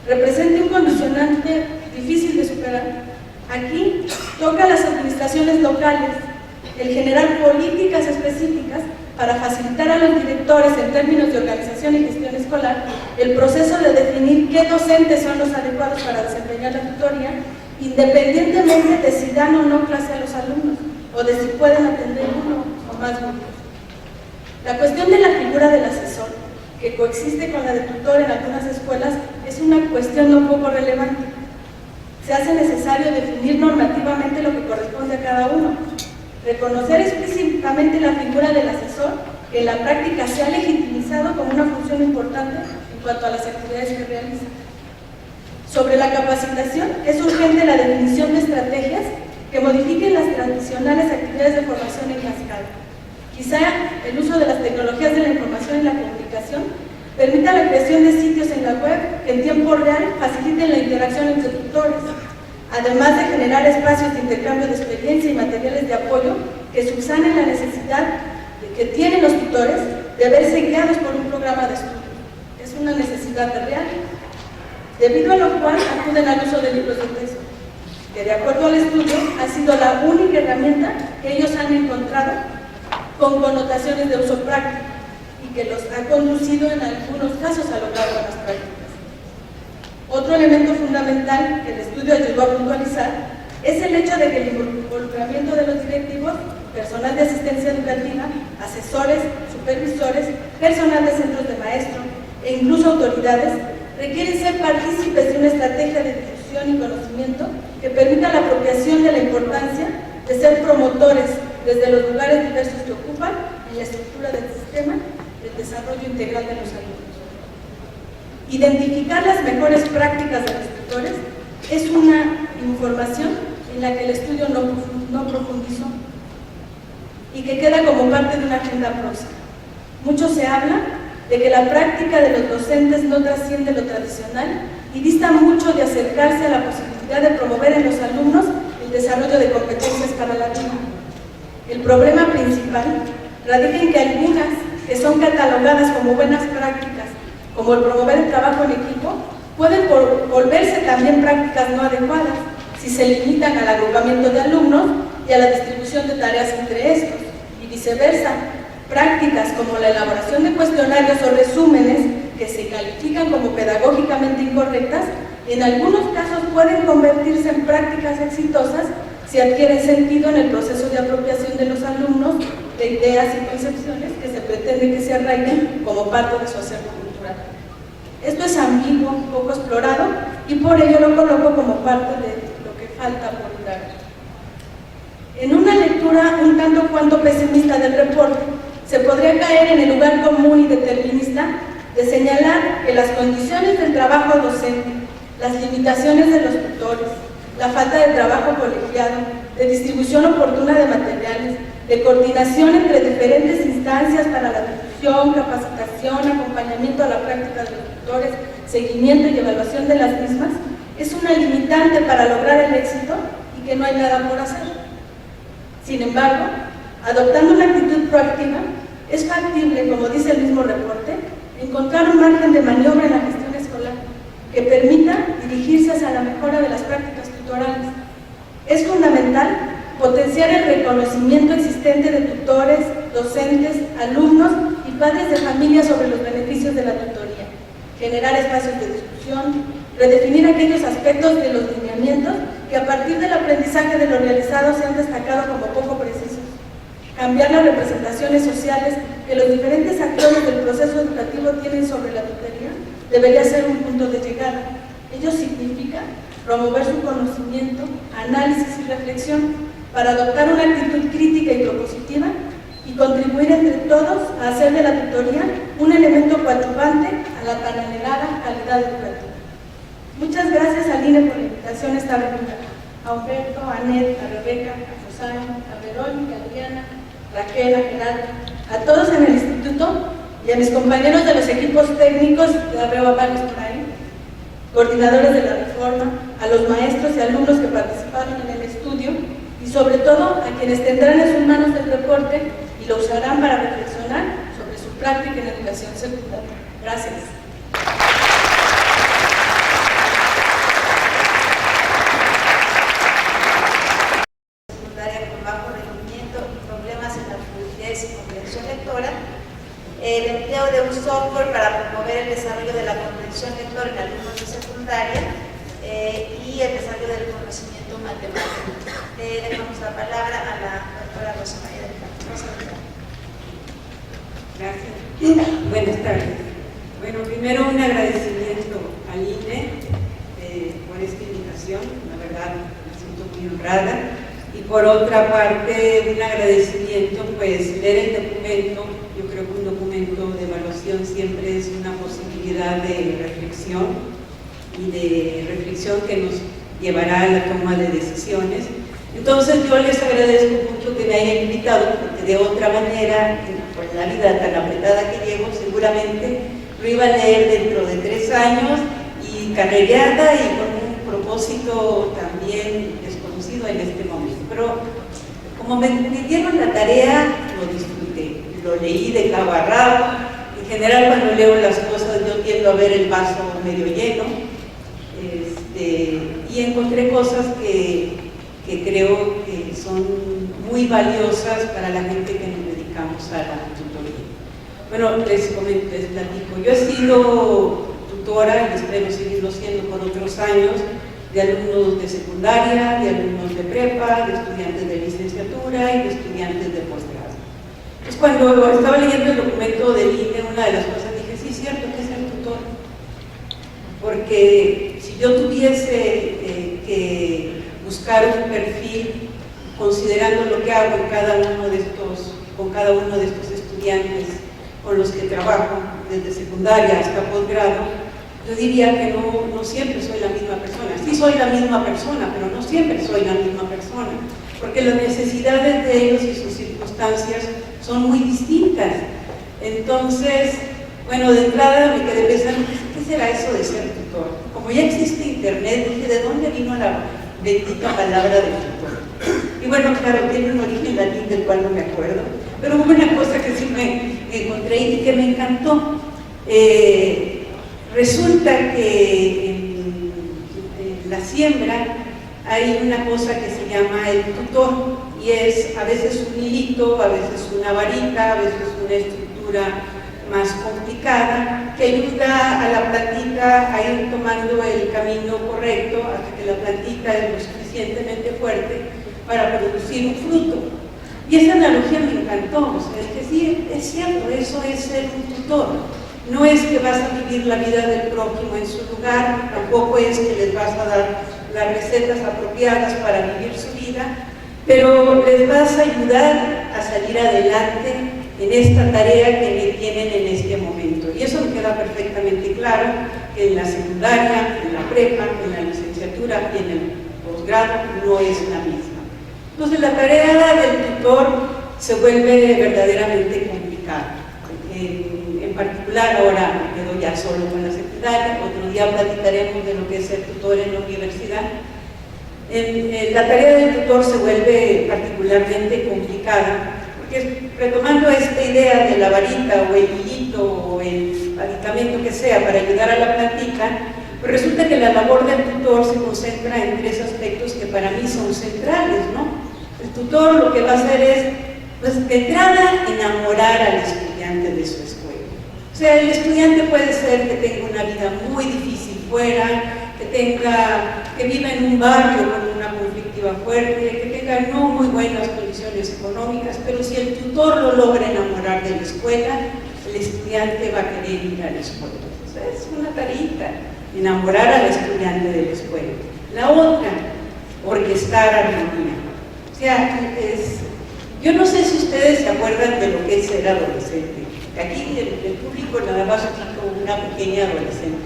Speaker 4: represente un condicionante difícil de superar. Aquí toca a las administraciones locales el generar políticas específicas para facilitar a los directores en términos de organización y gestión escolar el proceso de definir qué docentes son los adecuados para desempeñar la tutoría, independientemente de si dan o no clase a los alumnos o de si pueden atender uno o más grupos. La cuestión de la figura del asesor, que coexiste con la de tutor en algunas escuelas, es una cuestión no poco relevante. Se hace necesario definir normativamente lo que corresponde a cada uno. Reconocer explícitamente la figura del asesor, que en la práctica se ha legitimizado como una función importante en cuanto a las actividades que realiza. Sobre la capacitación, es urgente la definición de estrategias que modifiquen las tradicionales actividades de formación en cascada. Quizá el uso de las tecnologías de la información y la comunicación permita la creación de sitios en la web que en tiempo real faciliten la interacción entre tutores, además de generar espacios de intercambio de experiencia y materiales de apoyo que subsanen la necesidad que tienen los tutores de verse guiados por un programa de estudio. Es una necesidad real, debido a lo cual acuden al uso de libros de texto, que de acuerdo al estudio ha sido la única herramienta que ellos han encontrado con connotaciones de uso práctico y que los ha conducido en algunos casos a lograr buenas prácticas. Otro elemento fundamental que el estudio ayudó a puntualizar es el hecho de que el involucramiento de los directivos, personal de asistencia educativa, asesores, supervisores, personal de centros de maestro e incluso autoridades requieren ser partícipes de una estrategia de difusión y conocimiento que permita la apropiación de la importancia de ser promotores desde los lugares diversos que ocupan en la estructura del sistema del desarrollo integral de los alumnos. Identificar las mejores prácticas de los tutores es una información en la que el estudio no profundizó y que queda como parte de una agenda próxima. Mucho se habla de que la práctica de los docentes no trasciende lo tradicional y dista mucho de acercarse a la posibilidad de promover en los alumnos el desarrollo de competencias para la vida. El problema principal radica en que algunas que son catalogadas como buenas prácticas, como el promover el trabajo en equipo, pueden volverse también prácticas no adecuadas si se limitan al agrupamiento de alumnos y a la distribución de tareas entre estos, y viceversa. Prácticas como la elaboración de cuestionarios o resúmenes que se califican como pedagógicamente incorrectas, en algunos casos pueden convertirse en prácticas exitosas si adquieren sentido en el proceso de apropiación de los alumnos de ideas y concepciones que se pretende que se arraiguen como parte de su acervo cultural. Esto es ambiguo, poco explorado, y por ello lo coloco como parte de lo que falta por indagar. En una lectura un tanto cuanto pesimista del reporte, se podría caer en el lugar común y determinista de señalar que las condiciones del trabajo docente, las limitaciones de los tutores, la falta de trabajo colegiado, de distribución oportuna de materiales, de coordinación entre diferentes instancias para la difusión, capacitación, acompañamiento a la práctica de los tutores, seguimiento y evaluación de las mismas, es una limitante para lograr el éxito y que no hay nada por hacer. Sin embargo, adoptando una actitud proactiva, es factible, como dice el mismo reporte, encontrar un margen de maniobra en la gestión escolar que permita dirigirse hacia la mejora de las prácticas tutorales. Es fundamental potenciar el reconocimiento existente de tutores, docentes, alumnos y padres de familia sobre los beneficios de la tutoría, generar espacios de discusión, redefinir aquellos aspectos de los lineamientos que a partir del aprendizaje de lo realizado se han destacado como poco precisos, cambiar las representaciones sociales que los diferentes actores del proceso educativo tienen sobre la tutoría debería ser un punto de llegada. Ello significa promover su conocimiento, análisis y reflexión para adoptar una actitud crítica y propositiva y contribuir entre todos a hacer de la tutoría un elemento coadyuvante a la tan anhelada calidad educativa. Muchas gracias al INE por la invitación a esta reunión. A Humberto, a Anet, a Rebeca, a Susana, a Verónica, a Diana, Raquel, a Gerardo, a todos en el instituto y a mis compañeros de los equipos técnicos, ya veo a varios por ahí, coordinadores de la reforma, a los maestros y alumnos que participaron en el estudio y sobre todo a quienes tendrán en sus manos el reporte y lo usarán para reflexionar sobre su práctica en educación secundaria. Gracias.
Speaker 2: Secundaria con bajo rendimiento y problemas en la fluidez y comprensión lectora, el empleo de un software para promover el desarrollo de la comprensión lectora en alumnos de secundaria y el desarrollo del conocimiento matemático. Dejamos la palabra a la doctora Rosa María del Campo.
Speaker 5: Gracias. Buenas tardes. Bueno, primero un agradecimiento al INE por esta invitación. La verdad, me siento muy honrada y por otra parte un agradecimiento, pues leer el documento. Yo creo que un documento de evaluación siempre es una posibilidad de reflexión y de reflexión que nos llevará a la toma de decisiones. Entonces yo les agradezco mucho que me hayan invitado, porque de otra manera, por la vida tan apretada que llevo, seguramente lo iba a leer dentro de 3 años y carrereada y con un propósito también desconocido en este momento. Pero como me dieron la tarea, lo disfruté, lo leí de cabo a rabo. En general, cuando leo las cosas yo tiendo a ver el vaso medio lleno, y encontré cosas que creo que son muy valiosas para la gente que nos dedicamos a la tutoría. Bueno, les platico. Yo he sido tutora y espero seguirlo siendo por otros años, de alumnos de secundaria, de alumnos de prepa, de estudiantes de licenciatura y de estudiantes de posgrado. Pues cuando estaba leyendo el documento del INE, una de las cosas dije, sí, es cierto, que es el tutor. Porque si yo tuviese que buscar un perfil, considerando lo que hago con cada uno de estos estudiantes con los que trabajo, desde secundaria hasta posgrado, yo diría que no siempre soy la misma persona. Sí soy la misma persona, pero no siempre soy la misma persona, porque las necesidades de ellos y sus circunstancias son muy distintas. Entonces, bueno, de entrada me quedé pensando, ¿qué será eso de ser tutor? Como ya existe internet, dije, ¿de dónde vino la bendita palabra de tutor? Y bueno, claro, tiene un origen latín del cual no me acuerdo, pero hubo una cosa que sí me encontré y que me encantó. Resulta que en la siembra hay una cosa que se llama el tutor, y es a veces un hilito, a veces una varita, a veces una estructura más complicada, que ayuda a la plantita a ir tomando el camino correcto hasta que la plantita es lo suficientemente fuerte para producir un fruto. Y esa analogía me encantó, o sea, es que sí, es cierto, eso es ser un tutor. No es que vas a vivir la vida del prójimo en su lugar, tampoco es que les vas a dar las recetas apropiadas para vivir su vida, pero les vas a ayudar a salir adelante en esta tarea que tienen en este momento. Y eso me queda perfectamente claro, que en la secundaria, en la prepa, en la licenciatura y en el posgrado no es la misma. Entonces la tarea del tutor se vuelve verdaderamente complicada. En particular, ahora me quedo ya solo con la secundaria, otro día platicaremos de lo que es ser tutor en la universidad. La tarea del tutor se vuelve particularmente complicada, porque retomando esta idea de la varita o el hilito o el aditamento que sea para ayudar a la plantita, pues resulta que la labor del tutor se concentra en 3 aspectos que para mí son centrales, ¿no? El tutor lo que va a hacer es, pues de entrada, enamorar al estudiante de su escuela. O sea, el estudiante puede ser que tenga una vida muy difícil fuera, que viva en un barrio con una conflictiva fuerte, que tenga no muy buenas condiciones económicas, pero si el tutor lo logra enamorar de la escuela, el estudiante va a querer ir a la escuela. O sea, es una tareita, enamorar al estudiante de la escuela. La otra, orquestar armonía. O sea, yo no sé si ustedes se acuerdan de lo que es ser adolescente. Aquí el público nada más aquí como una pequeña adolescente.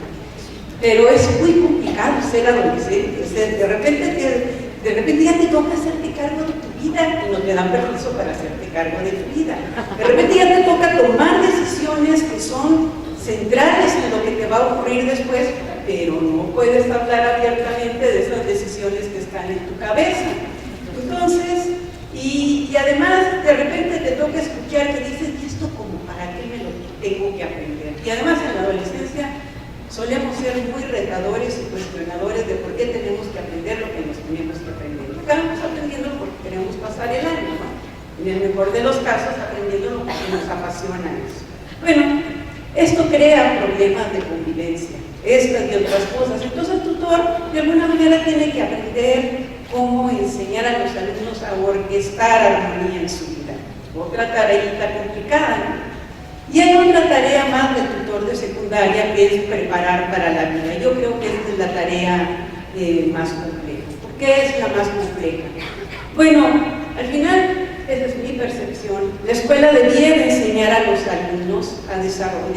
Speaker 5: Pero es muy complicado ser adolescente. O sea, de repente ya te toca hacerte cargo de tu vida y no te dan permiso para hacerte cargo de tu vida. De repente ya te toca tomar decisiones que son centrales en lo que te va a ocurrir después, pero no puedes hablar abiertamente de esas decisiones que están en tu cabeza. Entonces, y además de repente te toca escuchar que dices, ¿y esto como para qué me lo tengo que aprender? Y además en la adolescencia solemos ser muy retadores y cuestionadores de por qué tenemos que aprender lo que nos tenemos que aprender. Estamos aprendiendo porque queremos pasar el año, ¿no? En el mejor de los casos, aprendiendo lo que nos apasiona eso. Bueno, esto crea problemas de convivencia, estas y otras cosas. Entonces el tutor de alguna manera tiene que aprender cómo enseñar a los alumnos a orquestar armonía en su vida. Otra tareita complicada, ¿no? Y hay otra tarea más del tutor de secundaria, que es preparar para la vida. Yo creo que esta es la tarea más compleja. ¿Por qué es la más compleja? Bueno, al final, esa es mi percepción, la escuela debiera enseñar a los alumnos a desarrollar,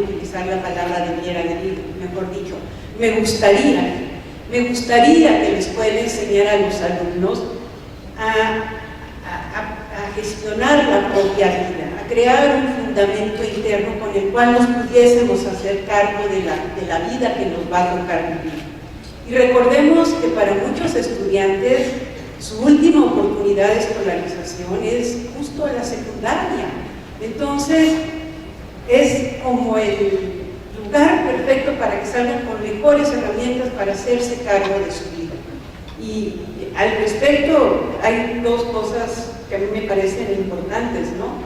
Speaker 5: utilizar la palabra mejor dicho, me gustaría que la escuela enseñara a los alumnos a gestionar la propia vida, a crear un fundamento interno con el cual nos pudiésemos hacer cargo de la vida que nos va a tocar vivir. Y recordemos que para muchos estudiantes su última oportunidad de escolarización es justo la secundaria. Entonces, es como el lugar perfecto para que salgan con mejores herramientas para hacerse cargo de su vida. Y al respecto, hay dos cosas que a mí me parecen importantes, ¿no?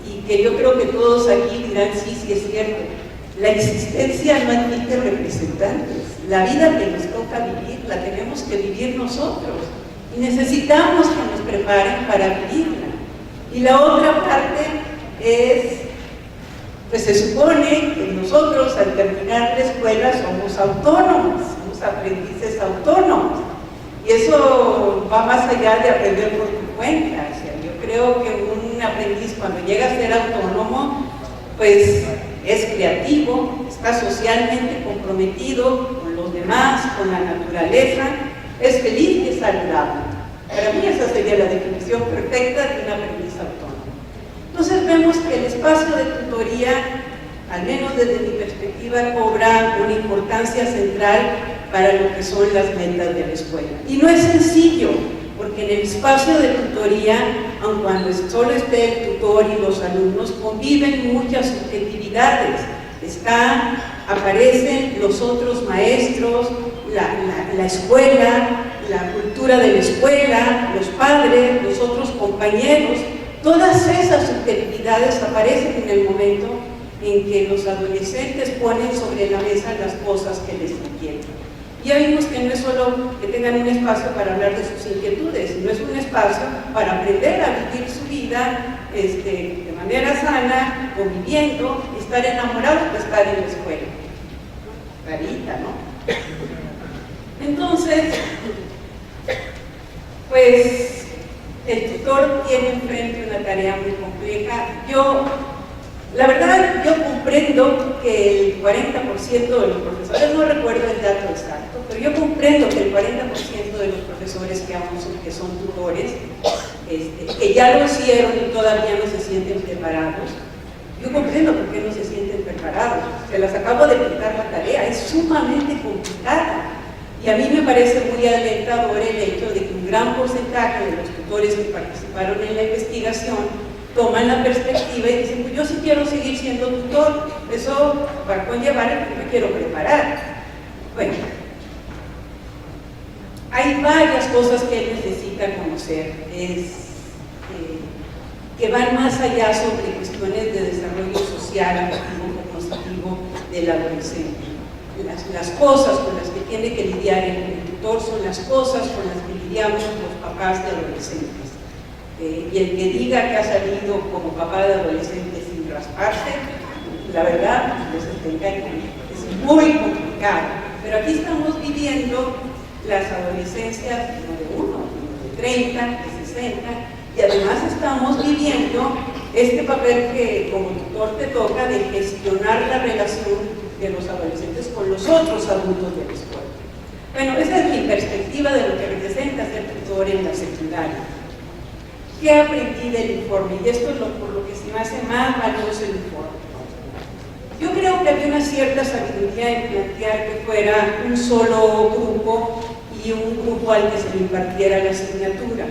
Speaker 5: Y que yo creo que todos aquí dirán, sí, es cierto. La existencia no admite representantes. La vida que nos toca vivir, la tenemos que vivir nosotros. Y necesitamos que nos preparen para vivirla. Y la otra parte es, pues se supone que nosotros al terminar la escuela somos autónomos, somos aprendices autónomos. Y eso va más allá de aprender por tu cuenta. O sea, yo creo que un aprendiz cuando llega a ser autónomo, pues es creativo, está socialmente comprometido con los demás, con la naturaleza, es feliz y es saludable. Para mí esa sería la definición perfecta de un aprendiz autónomo. Entonces vemos que el espacio de tutoría, al menos desde mi perspectiva, cobra una importancia central para lo que son las metas de la escuela. Y no es sencillo, porque en el espacio de tutoría, aun cuando solo esté el tutor y los alumnos, conviven muchas subjetividades. Aparecen los otros maestros, la escuela, la cultura de la escuela, los padres, los otros compañeros. Todas esas subjetividades aparecen en el momento en que los adolescentes ponen sobre la mesa las cosas que les inquietan. Ya vimos que no es solo que tengan un espacio para hablar de sus inquietudes, sino es un espacio para aprender a vivir su vida de manera sana, conviviendo, estar enamorados de estar en la escuela. Clarita, ¿no? Entonces, pues el tutor tiene enfrente una tarea muy compleja. La verdad, yo comprendo que el 40% de los profesores, no recuerdo el dato exacto, pero yo comprendo que el 40% de los profesores que son tutores, que ya lo hicieron y todavía no se sienten preparados. Yo comprendo por qué no se sienten preparados. Se las acabo de pintar la tarea, es sumamente complicada. Y a mí me parece muy alentador el hecho de que un gran porcentaje de los tutores que participaron en la investigación toman la perspectiva y dicen, pues yo sí quiero seguir siendo tutor, eso va a conllevar el que me quiero preparar. Bueno, hay varias cosas que él necesita conocer, que van más allá sobre cuestiones de desarrollo social, afectivo, cognitivo del adolescente. Las cosas con las que tiene que lidiar el tutor son las cosas con las que lidiamos los papás de adolescentes. Y el que diga que ha salido como papá de adolescente sin rasparse, la verdad, pues es muy complicado. Pero aquí estamos viviendo las adolescencias no de 1, de 30, de 60, y además estamos viviendo este papel que como tutor te toca de gestionar la relación de los adolescentes con los otros adultos de la escuela. Bueno, esa es mi perspectiva de lo que representa ser tutor en la secundaria. ¿Qué aprendí del informe? Y esto es por lo que se me hace más valioso el informe. Yo creo que había una cierta sabiduría en plantear que fuera un solo grupo y un grupo al que se le impartiera la asignatura.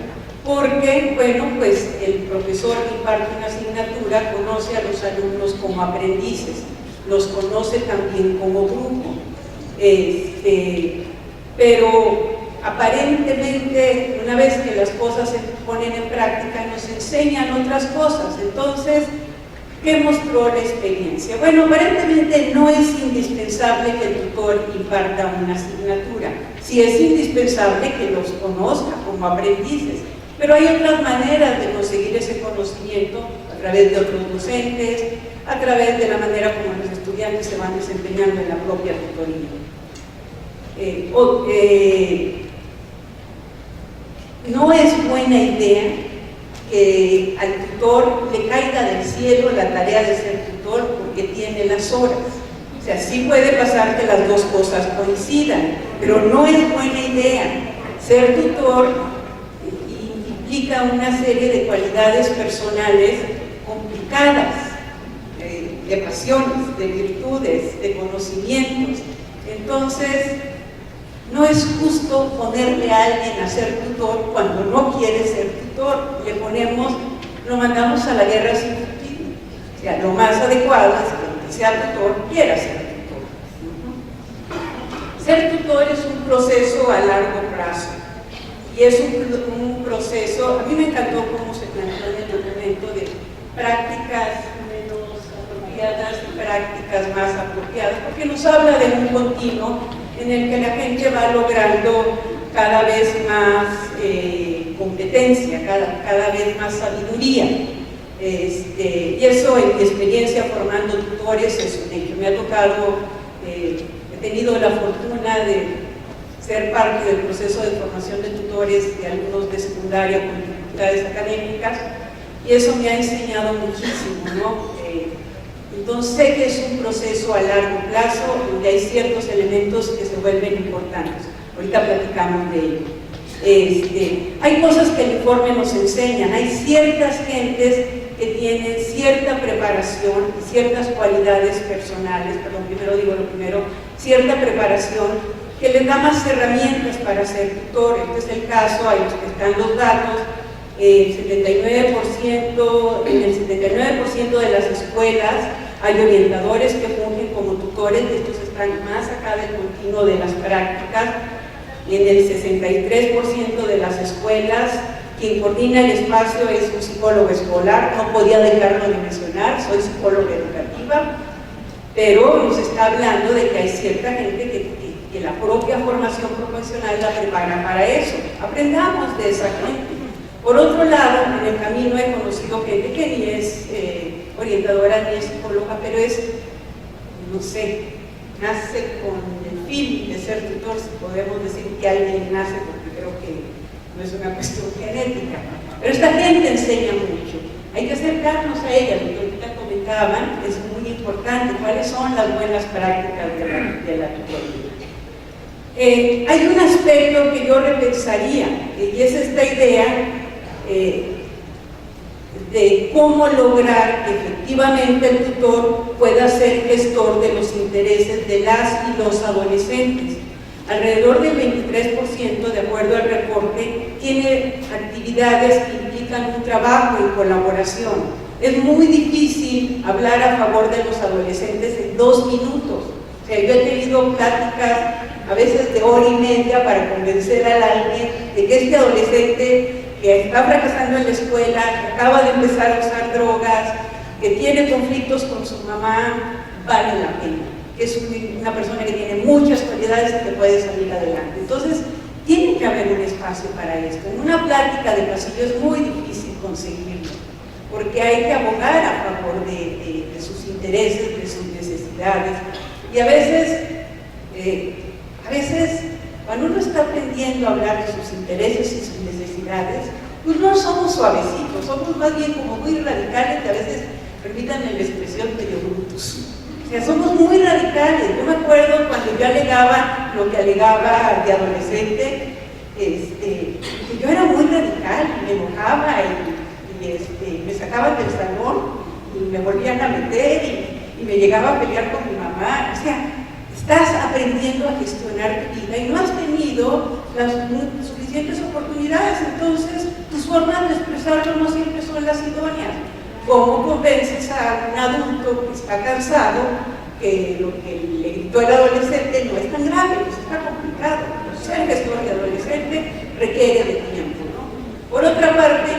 Speaker 5: Porque, bueno, pues el profesor que imparte una asignatura conoce a los alumnos como aprendices, los conoce también como grupo. Pero aparentemente, una vez que las cosas se ponen en práctica, nos enseñan otras cosas. Entonces, ¿qué mostró la experiencia? Bueno, aparentemente no es indispensable que el tutor imparta una asignatura. Sí es indispensable que los conozca como aprendices, pero hay otras maneras de conseguir ese conocimiento a través de otros docentes, a través de la manera como los estudiantes se van desempeñando en la propia tutoría. no es buena idea que al tutor le caiga del cielo la tarea de ser tutor porque tiene las horas. O sea, sí puede pasar que las dos cosas coincidan, pero no es buena idea. Ser tutor implica una serie de cualidades personales complicadas, de pasiones, de virtudes, de conocimientos. Entonces, no es justo ponerle a alguien a ser tutor cuando no quiere ser tutor. Lo mandamos a la guerra sin sentido. O sea, lo más adecuado es que el que sea tutor quiera ser tutor. Ser tutor es un proceso a largo plazo. Y es un proceso, a mí me encantó cómo se planteó en el documento de prácticas menos apropiadas y prácticas más apropiadas, porque nos habla de un continuo en el que la gente va logrando cada vez más competencia, cada vez más sabiduría. Y eso en mi experiencia formando tutores es un hecho. Me ha tocado, he tenido la fortuna de ser parte del proceso de formación de tutores de alumnos de secundaria con dificultades académicas, y eso me ha enseñado muchísimo, ¿no? Entonces sé que es un proceso a largo plazo donde hay ciertos elementos que se vuelven importantes. Ahorita platicamos de ello. Hay cosas que el informe nos enseña. Hay ciertas gentes que tienen cierta preparación y ciertas cualidades personales, cierta preparación que les da más herramientas para ser tutor. Este es el caso, ahí están los datos. En el 79% de las escuelas hay orientadores que fungen como tutores, estos están más acá del continuo de las prácticas. En el 63% de las escuelas, quien coordina el espacio es un psicólogo escolar. No podía dejarlo de mencionar, soy psicóloga educativa, pero nos está hablando de que hay cierta gente que la propia formación profesional la prepara para eso. Aprendamos de esa gente. Por otro lado, en el camino he conocido gente que ni es orientadora ni es psicóloga, pero es, no sé, nace con el feeling de ser tutor, si podemos decir que alguien nace, porque creo que no es una cuestión genética. Pero esta gente enseña mucho. Hay que acercarnos a ella, lo que ahorita comentaban, es muy importante. ¿Cuáles son las buenas prácticas de la tutoría? Hay un aspecto que yo repensaría, y es esta idea de cómo lograr que efectivamente el tutor pueda ser gestor de los intereses de las y los adolescentes. Alrededor del 23%, de acuerdo al reporte, tiene actividades que implican un trabajo en colaboración. Es muy difícil hablar a favor de los adolescentes en 2 minutos. O sea, yo he tenido pláticas a veces de hora y media para convencer a alguien de que este adolescente que está fracasando en la escuela, que acaba de empezar a usar drogas, que tiene conflictos con su mamá, vale la pena. Es una persona que tiene muchas cualidades y que puede salir adelante. Entonces, tiene que haber un espacio para esto. En una plática de pasillo es muy difícil conseguirlo, porque hay que abogar a favor de sus intereses, de sus necesidades. Y a veces, cuando uno está aprendiendo a hablar de sus intereses y sus necesidades, pues no somos suavecitos, somos más bien como muy radicales, que a veces, permítanme la expresión, medio brutos. O sea, somos muy radicales. Yo me acuerdo cuando yo alegaba lo que alegaba de adolescente, que yo era muy radical, me enojaba y me sacaban del salón y me volvían a meter y me llegaba a pelear con mi mamá. O sea, estás aprendiendo a gestionar tu vida y no has tenido las suficientes oportunidades, entonces tus formas de expresarlo no siempre son las idóneas. ¿Cómo convences a un adulto que está cansado que lo que le gritó el adolescente no es tan grave, pues está complicado? Ser gestor de adolescente requiere de tiempo, ¿no? Por otra parte,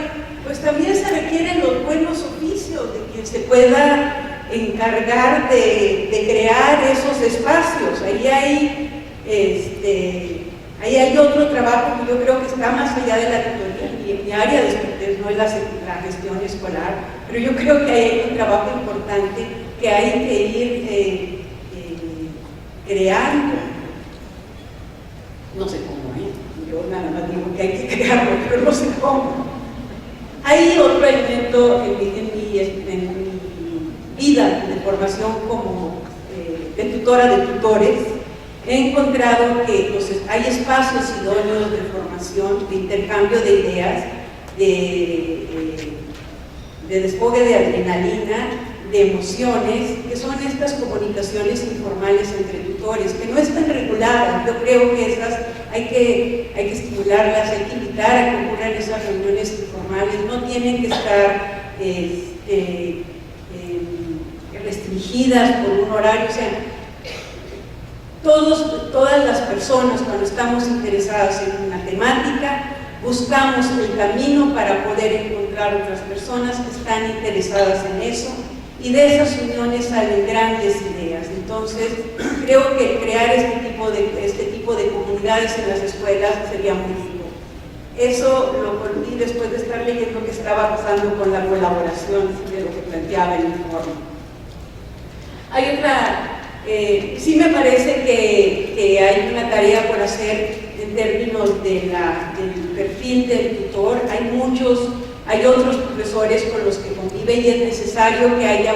Speaker 5: pues también se requieren los buenos oficios de quien se pueda encargar de crear esos espacios. Ahí hay otro trabajo que yo creo que está más allá de la tutoría, y mi área de expertise no es la gestión escolar, pero yo creo que hay un trabajo importante que hay que ir creando. No sé cómo, yo nada más digo que hay que crearlo, pero no sé cómo. Hay otro elemento en mi vida de formación como de tutora de tutores. He encontrado que hay espacios idóneos de formación, de intercambio de ideas, de desfogue de adrenalina, de emociones, que son estas comunicaciones informales entre tutores, que no están reguladas. Yo creo que esas hay que estimularlas, hay que invitar a que ocurran esas reuniones informales, no tienen que estar restringidas por un horario, o sea, todas las personas cuando estamos interesadas en una temática, buscamos el camino para poder encontrar otras personas que están interesadas en eso, y de esas uniones salen grandes ideas. Entonces, creo que crear este tipo de comunidades en las escuelas sería muy rico. Eso lo conocí después de estar leyendo qué estaba pasando con la colaboración de lo que planteaba el informe. Hay otra, sí me parece que hay una tarea por hacer en términos del perfil del tutor. Hay otros profesores con los que convive y es necesario que haya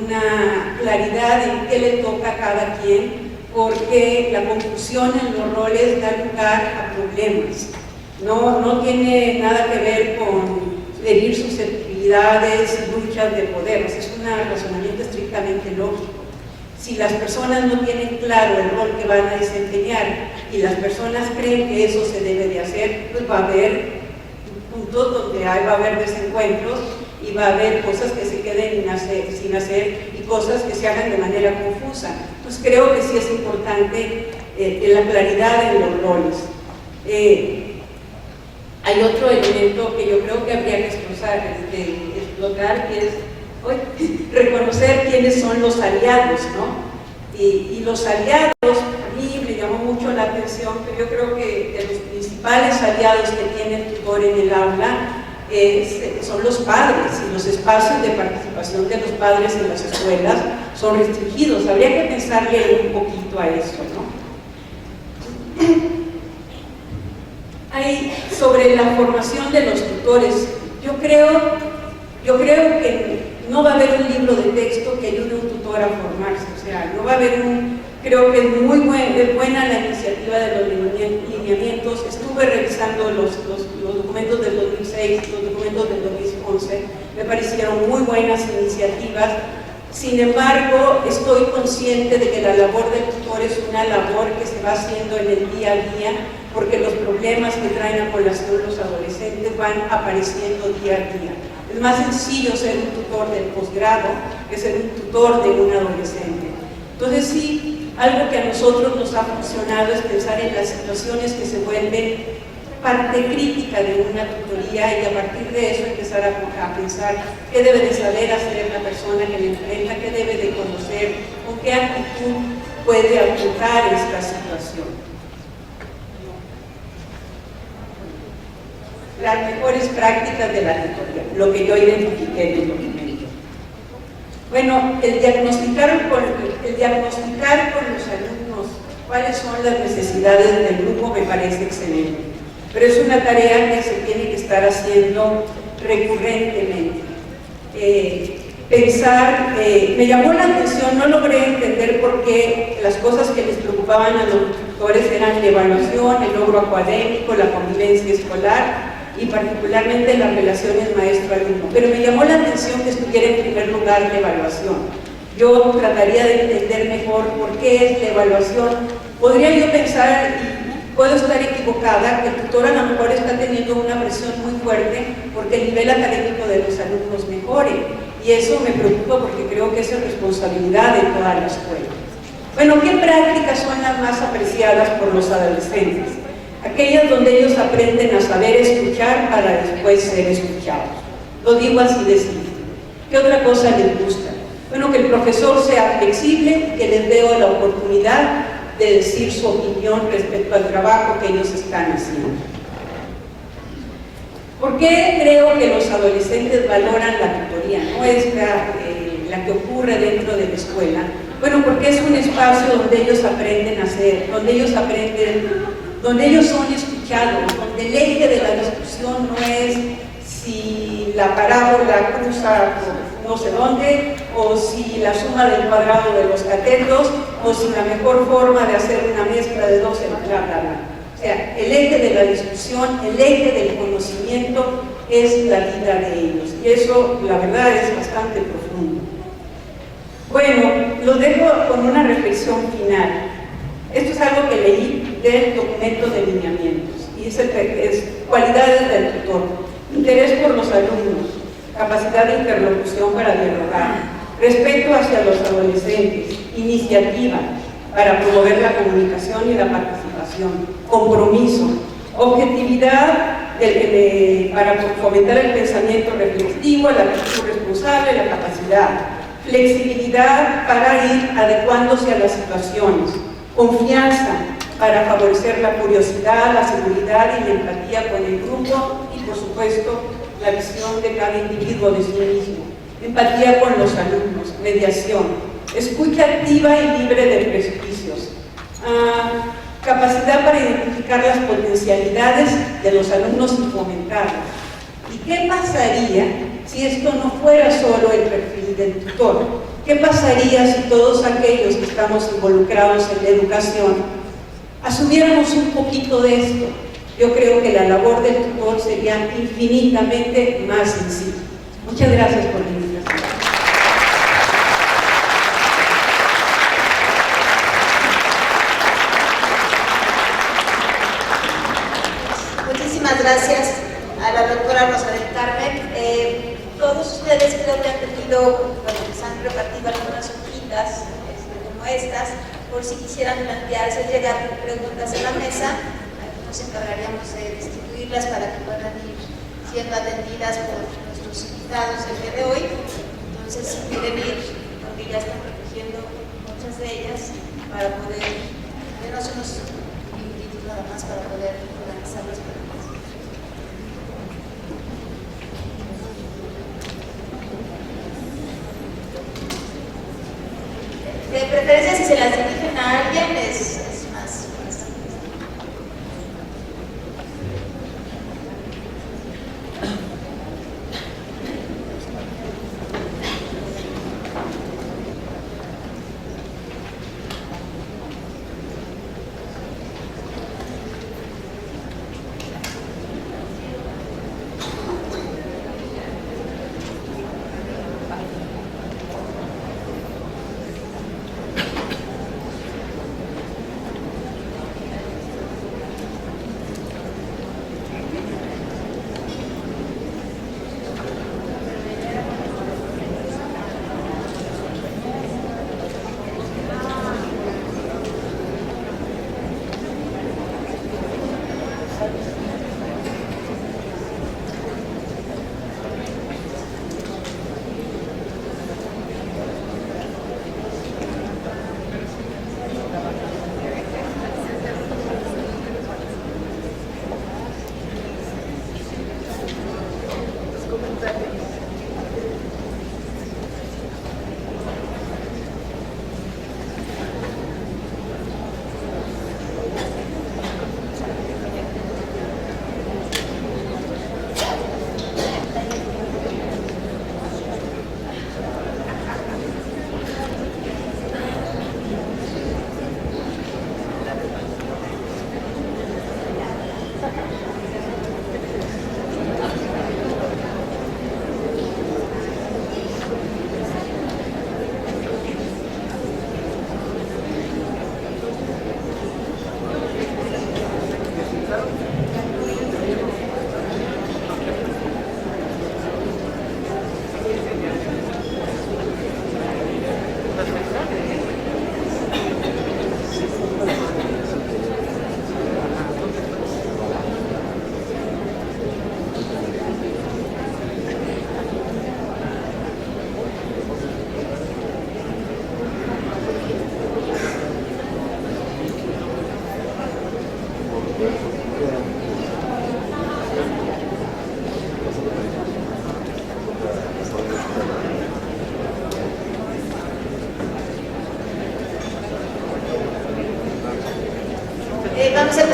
Speaker 5: una claridad en qué le toca a cada quien, porque la confusión en los roles da lugar a problemas. No tiene nada que ver con herir susceptibilidades y luchas de poder, es un razonamiento estrictamente lógico. Si las personas no tienen claro el rol que van a desempeñar y las personas creen que eso se debe de hacer, pues va a haber puntos donde va a haber desencuentros y va a haber cosas que se queden sin hacer y cosas que se hagan de manera confusa. Entonces creo que sí es importante la claridad en los roles. Hay otro elemento que yo creo que habría que explotar, que es reconocer quiénes son los aliados, ¿no? Y los aliados, a mí me llamó mucho la atención, pero yo creo que de los principales aliados que tiene el tutor en el aula son los padres, y los espacios de participación de los padres en las escuelas son restringidos. Habría que pensarle un poquito a eso, ¿no? Sobre la formación de los tutores, yo creo que no va a haber un libro de texto que ayude a un tutor a formarse, o sea, no va a haber creo que es muy buena la iniciativa de los lineamientos. Estuve revisando los documentos del 2006, los documentos del 2011, me parecieron muy buenas iniciativas. Sin embargo, estoy consciente de que la labor del tutor es una labor que se va haciendo en el día a día, porque los problemas que traen a colación los adolescentes van apareciendo día a día. Es más sencillo ser un tutor del posgrado que ser un tutor de un adolescente. Entonces sí, algo que a nosotros nos ha funcionado es pensar en las situaciones que se vuelven parte crítica de una tutoría, y a partir de eso empezar a pensar qué debe de saber hacer la persona que le enfrenta, qué debe de conocer, con qué actitud puede afrontar esta situación. Las mejores prácticas de la tutoría, lo que yo identifiqué en el documento. Bueno, el diagnosticar con los alumnos cuáles son las necesidades del grupo me parece excelente, pero es una tarea que se tiene que estar haciendo recurrentemente. Me llamó la atención, no logré entender por qué las cosas que les preocupaban a los tutores eran la evaluación, el logro académico, la convivencia escolar y particularmente las relaciones maestro-alumno, pero me llamó la atención que estuviera en primer lugar la evaluación. Yo trataría de entender mejor por qué es la evaluación. Podría yo pensar, y puedo estar equivocada, que el tutor a lo mejor está teniendo una presión muy fuerte porque el nivel académico de los alumnos mejore, y eso me preocupa porque creo que esa es responsabilidad de toda la escuela. Bueno, ¿qué prácticas son las más apreciadas por los adolescentes? Aquellas donde ellos aprenden a saber escuchar para después ser escuchados. Lo digo así de simple. ¿Qué otra cosa les gusta? Bueno, que el profesor sea flexible, que les dé la oportunidad de decir su opinión respecto al trabajo que ellos están haciendo. ¿Por qué creo que los adolescentes valoran la tutoría? No es la que ocurre dentro de la escuela. Bueno, porque es un espacio donde ellos aprenden a hacer, donde ellos son escuchados escuchado, donde el eje de la discusión no es si la parábola cruza por no sé dónde, o si la suma del cuadrado de los catetos, o si la mejor forma de hacer una mezcla de dos, bla, bla, bla. O sea, el eje de la discusión, el eje del conocimiento es la vida de ellos. Y eso, la verdad, es bastante profundo. Bueno, los dejo con una reflexión final. Esto es algo que leí del documento de lineamientos. Y es cualidades del tutor. Interés por los alumnos, capacidad de interlocución para dialogar, respeto hacia los adolescentes, iniciativa para promover la comunicación y la participación, compromiso, objetividad para fomentar el pensamiento reflexivo, la actitud responsable, la capacidad, flexibilidad para ir adecuándose a las situaciones, confianza para favorecer la curiosidad, la seguridad y la empatía con el grupo y, por supuesto, la visión de cada individuo de sí mismo, empatía con los alumnos, mediación, escucha activa y libre de prejuicios, capacidad para identificar las potencialidades de los alumnos y fomentarlas. ¿Y qué pasaría si esto no fuera solo el perfil del tutor? ¿Qué pasaría si todos aquellos que estamos involucrados en la educación asumiéramos un poquito de esto? Yo creo que la labor del tutor sería infinitamente más sencilla. Muchas gracias por la invitación.
Speaker 2: Muchísimas gracias a la doctora Rosa del Carmen. Todos ustedes creo que han tenido, bueno, les han repartido algunas hojitas como estas, por si quisieran plantearse, llegar preguntas a la mesa. Nos encargaríamos de distribuirlas para que puedan ir siendo atendidas por nuestros invitados el día de hoy. Entonces, si quieren ir, porque ya están recogiendo muchas de ellas, para poder, denos unos minutitos nada más para poder organizar las preguntas. De preferencia, si se las dirigen a alguien, es más.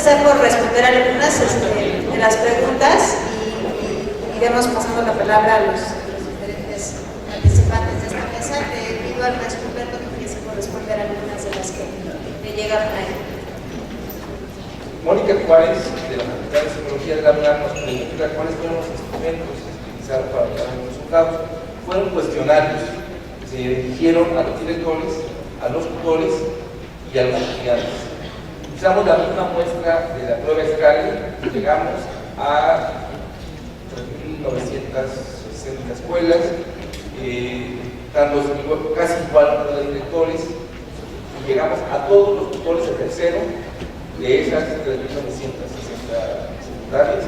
Speaker 2: empezar por responder algunas de las preguntas y iremos pasando la palabra a los diferentes participantes de esta mesa. Le pido al maestro Humberto que empiece por responder algunas de las que le llegaron a él.
Speaker 3: Mónica Juárez, de la Facultad de Psicología de la UNAM, nos pregunta cuáles fueron los instrumentos que se utilizaron para llegar a los resultados. Fueron cuestionarios que se dirigieron a los directores, a los tutores y a los estudiantes. Usamos la misma muestra de la prueba Scali y llegamos a 3.960 escuelas, casi igual a los directores, y llegamos a todos los tutores de tercero de esas 3.960 secundarias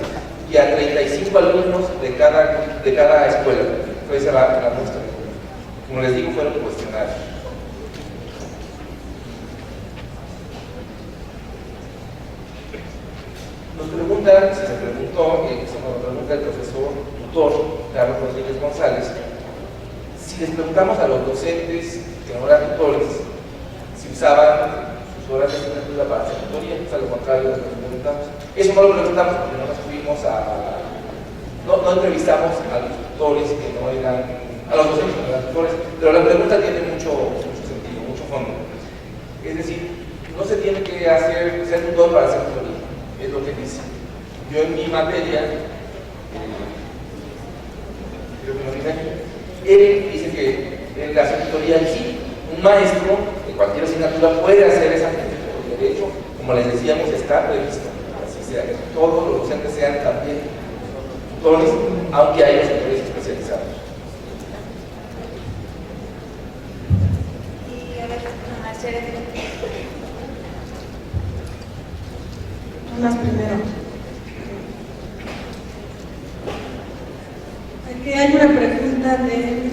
Speaker 3: y a 35 alumnos de cada escuela. Esa es la muestra. Como les digo, fueron cuestionarios. Nos preguntan, se preguntó, se nos pregunta el profesor tutor Carlos Rodríguez González, si les preguntamos a los docentes que no eran tutores si usaban sus horas de asignatura para hacer tutoría, pues a lo contrario de lo que preguntamos. Eso no lo preguntamos porque no nos fuimos no entrevistamos a los tutores que no eran, a los docentes que no eran tutores, pero la pregunta tiene mucho sentido, mucho fondo. Es decir, no se tiene que ser tutor para hacer tutoría, es lo que dice. Yo en mi materia, creo que no dije, él dice que en la tutoría en sí, un maestro de cualquier asignatura puede hacer esa tutoría. De hecho, como les decíamos, está previsto, así sea, que todos los docentes sean también tutores, aunque hay los tutores especializados.
Speaker 2: Y a ver,
Speaker 4: Unas primero. Aquí hay una pregunta de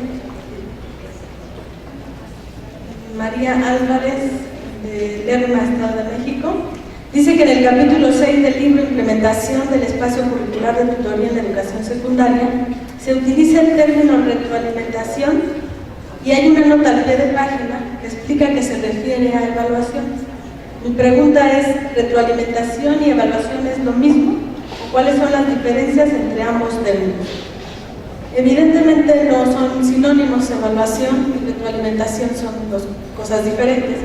Speaker 4: María Álvarez, de Lerma, Estado de México. Dice que en el capítulo 6 del libro Implementación del espacio curricular de tutoría en la educación secundaria se utiliza el término retroalimentación y hay una nota al pie de página que explica que se refiere a evaluación. Mi pregunta es, ¿retroalimentación y evaluación es lo mismo? ¿O cuáles son las diferencias entre ambos términos? Evidentemente no son sinónimos, evaluación y retroalimentación son dos cosas diferentes.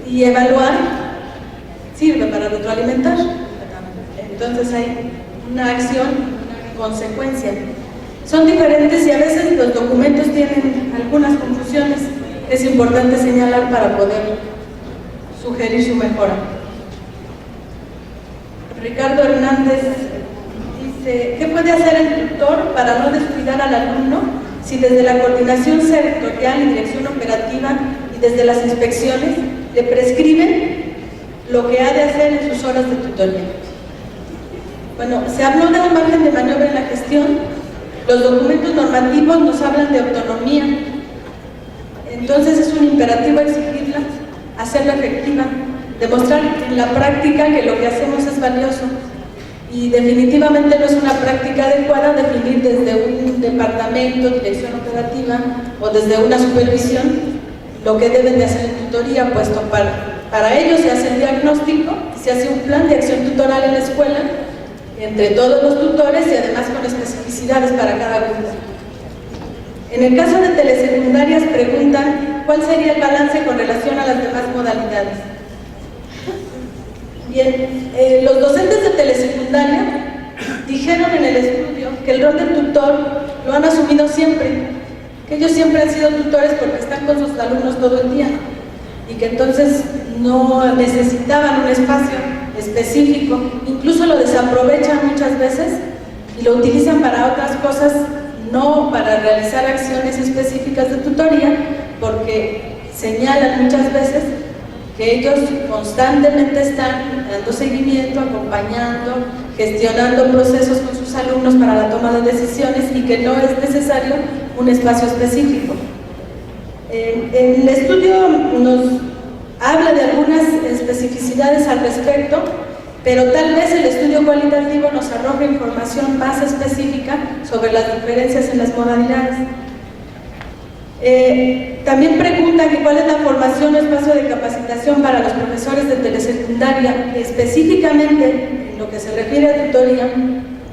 Speaker 4: Y evaluar sirve para retroalimentar. Entonces hay una acción y una consecuencia. Son diferentes y a veces los documentos tienen algunas confusiones. Es importante señalar para poder sugerir su mejora. Ricardo Hernández dice, ¿qué puede hacer el tutor para no descuidar al alumno si desde la coordinación sectorial y dirección operativa y desde las inspecciones le prescriben lo que ha de hacer en sus horas de tutoría? Bueno, se habló de un margen de maniobra en la gestión. Los documentos normativos nos hablan de autonomía. Entonces es un imperativo exigirla, hacerla efectiva, demostrar en la práctica que lo que hacemos es valioso. Y definitivamente no es una práctica adecuada definir desde un departamento, dirección operativa o desde una supervisión lo que deben de hacer en tutoría, puesto para ello se hace el diagnóstico y se hace un plan de acción tutoral en la escuela entre todos los tutores y además con especificidades para cada grupo. En el caso de telesecundarias preguntan ¿cuál sería el balance con relación a las demás modalidades? Bien, los docentes de telesecundaria dijeron en el estudio que el rol del tutor lo han asumido siempre, que ellos siempre han sido tutores porque están con sus alumnos todo el día y que entonces no necesitaban un espacio específico, incluso lo desaprovechan muchas veces y lo utilizan para otras cosas, no para realizar acciones específicas de tutoría, porque señalan muchas veces que ellos constantemente están dando seguimiento, acompañando, gestionando procesos con sus alumnos para la toma de decisiones y que no es necesario un espacio específico. El estudio nos habla de algunas especificidades al respecto, pero tal vez el estudio cualitativo nos arroja información más específica sobre las diferencias en las modalidades. También preguntan que cuál es la formación o espacio de capacitación para los profesores de telesecundaria, específicamente en lo que se refiere a tutoría.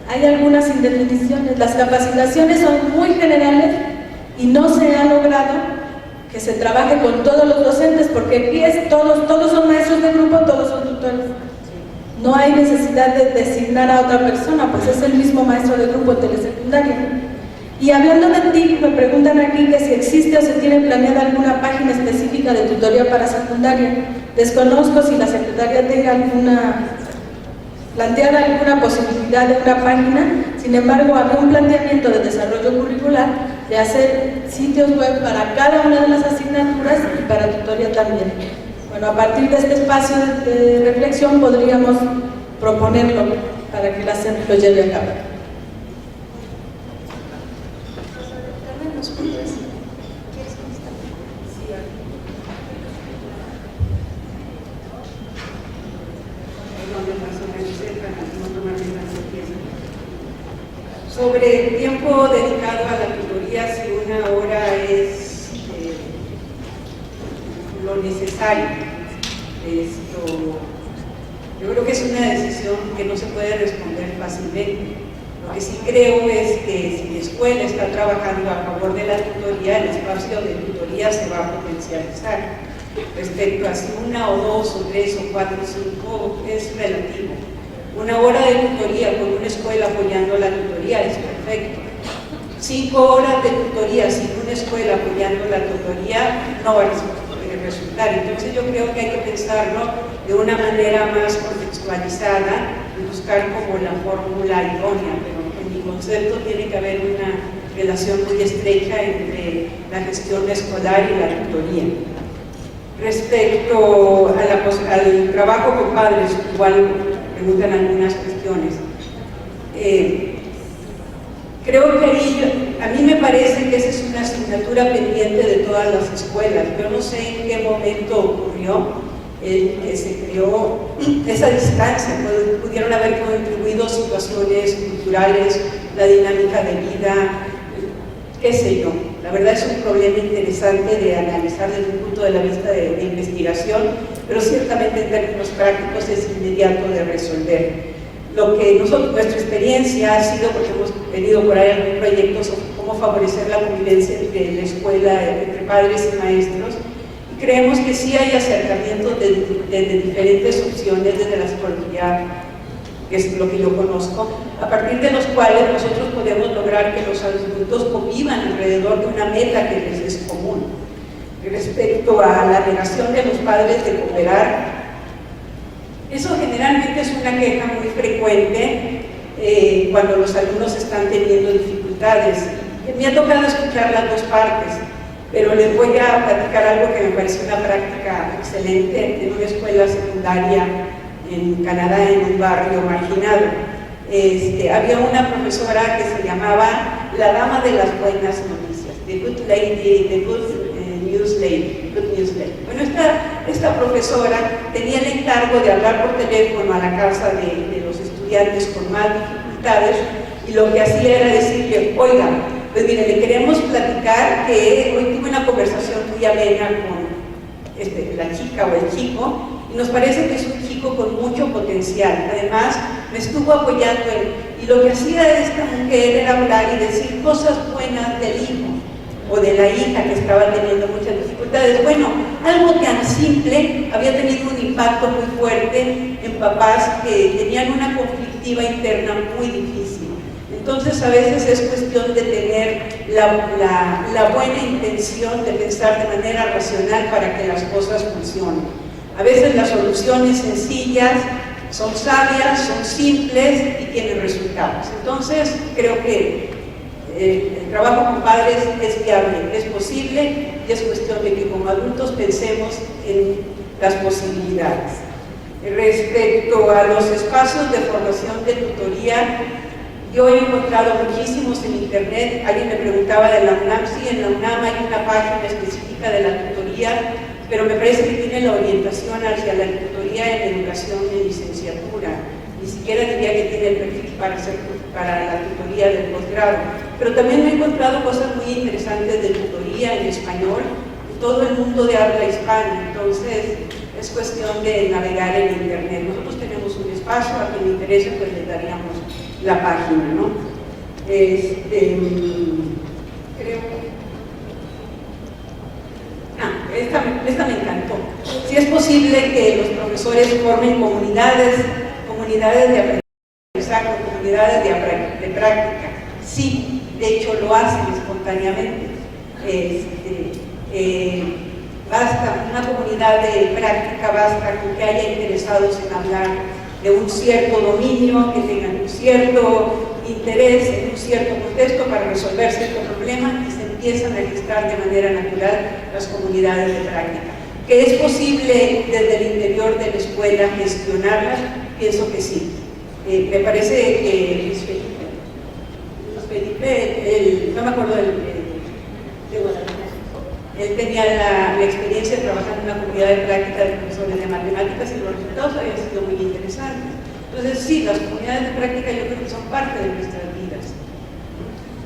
Speaker 4: Hay algunas indefiniciones. Las capacitaciones son muy generales y no se ha logrado que se trabaje con todos los docentes, porque aquí todos son maestros de grupo, todos son tutores. No hay necesidad de designar a otra persona, pues es el mismo maestro de grupo en telesecundaria. Y hablando de TIC, me preguntan aquí que si existe o se tiene planeada alguna página específica de tutoría para secundaria. Desconozco si la secretaría tenga planteada alguna posibilidad de una página. Sin embargo, había un planteamiento de desarrollo curricular de hacer sitios web para cada una de las asignaturas y para tutoría también. Bueno, a partir de este espacio de reflexión podríamos proponerlo para que la SEP lo lleve a cabo.
Speaker 5: Sobre el tiempo dedicado a la tutoría, si una hora es lo necesario, yo creo que es una decisión que no se puede responder fácilmente. Lo que sí creo es que si la escuela está trabajando a favor de la tutoría, el espacio de tutoría se va a potencializar. Respecto a si una o dos o tres o cuatro o cinco es relativo. Una hora de tutoría con una escuela apoyando la tutoría es perfecto. 5 horas de tutoría sin una escuela apoyando la tutoría no va a resultar. Entonces yo creo que hay que pensarlo de una manera más contextualizada y buscar como la fórmula idónea, pero en mi concepto tiene que haber una relación muy estrecha entre la gestión escolar y la tutoría. Respecto al trabajo con padres, igual preguntan algunas cuestiones. Creo que ahí, a mí me parece que esa es una asignatura pendiente de todas las escuelas. Yo no sé en qué momento ocurrió que se creó esa distancia. Pudieron haber contribuido situaciones culturales, la dinámica de vida, qué sé yo. La verdad es un problema interesante de analizar desde un punto de vista de investigación, pero ciertamente en términos prácticos es inmediato de resolver. Lo que nuestra experiencia ha sido, porque hemos tenido por ahí algún proyecto sobre cómo favorecer la convivencia entre la escuela, entre padres y maestros, y creemos que sí hay acercamientos de diferentes opciones desde la psicología, que es lo que yo conozco, a partir de los cuales nosotros podemos lograr que los adultos convivan alrededor de una meta que les es común. Respecto a la negación de los padres de cooperar, eso generalmente es una queja muy frecuente cuando los alumnos están teniendo dificultades. Me ha tocado escuchar las dos partes, pero les voy a platicar algo que me parece una práctica excelente en una escuela secundaria en Canadá, en un barrio marginado. Había una profesora que se llamaba la dama de las buenas noticias, the good lady, the good news lady, good news lady. Bueno, esta profesora tenía el encargo de hablar por teléfono a la casa de los estudiantes con más dificultades, y lo que hacía era decirle: oiga, pues mire, le queremos platicar que hoy tuve una conversación muy amena con la chica o el chico, y nos parece que es un chico con mucho potencial. Además, me estuvo apoyando él, y lo que hacía esta mujer era hablar y decir cosas buenas del hijo o de la hija que estaba teniendo muchas dificultades. Bueno, algo tan simple había tenido un impacto muy fuerte en papás que tenían una conflictiva interna muy difícil. Entonces, a veces es cuestión de tener la buena intención de pensar de manera racional para que las cosas funcionen. A veces las soluciones sencillas son sabias, son simples y tienen resultados. Entonces, creo que el trabajo con padres es viable, es posible, y es cuestión de que como adultos pensemos en las posibilidades. Respecto a los espacios de formación de tutoría, yo he encontrado muchísimos en internet. Alguien me preguntaba de la UNAM. Sí, en la UNAM hay una página específica de la tutoría, pero me parece que tiene la orientación hacia la tutoría en educación y licenciatura. Ni siquiera diría que tiene el perfil para ser tutor. para la tutoría del posgrado. Pero también he encontrado cosas muy interesantes de tutoría en español, en todo el mundo de habla hispana. Entonces es cuestión de navegar en internet. Nosotros tenemos un espacio, a quien le interese pues le daríamos la página, ¿no? Creo esta me encantó. Si es posible que los profesores formen comunidades de aprendizaje, comunidades de práctica. Sí, de hecho lo hacen espontáneamente. Basta, una comunidad de práctica basta con que haya interesados en hablar de un cierto dominio, que tengan un cierto interés en un cierto contexto para resolver cierto problema y se empiezan a gestar de manera natural las comunidades de práctica. ¿Que es posible desde el interior de la escuela gestionarlas? Pienso que sí. Me parece que Luis Felipe, no me acuerdo de Guadalajara, él tenía la experiencia de trabajar en una comunidad de práctica de profesores de matemáticas y los resultados habían sido muy interesantes. Entonces sí, las comunidades de práctica yo creo que son parte de nuestras vidas.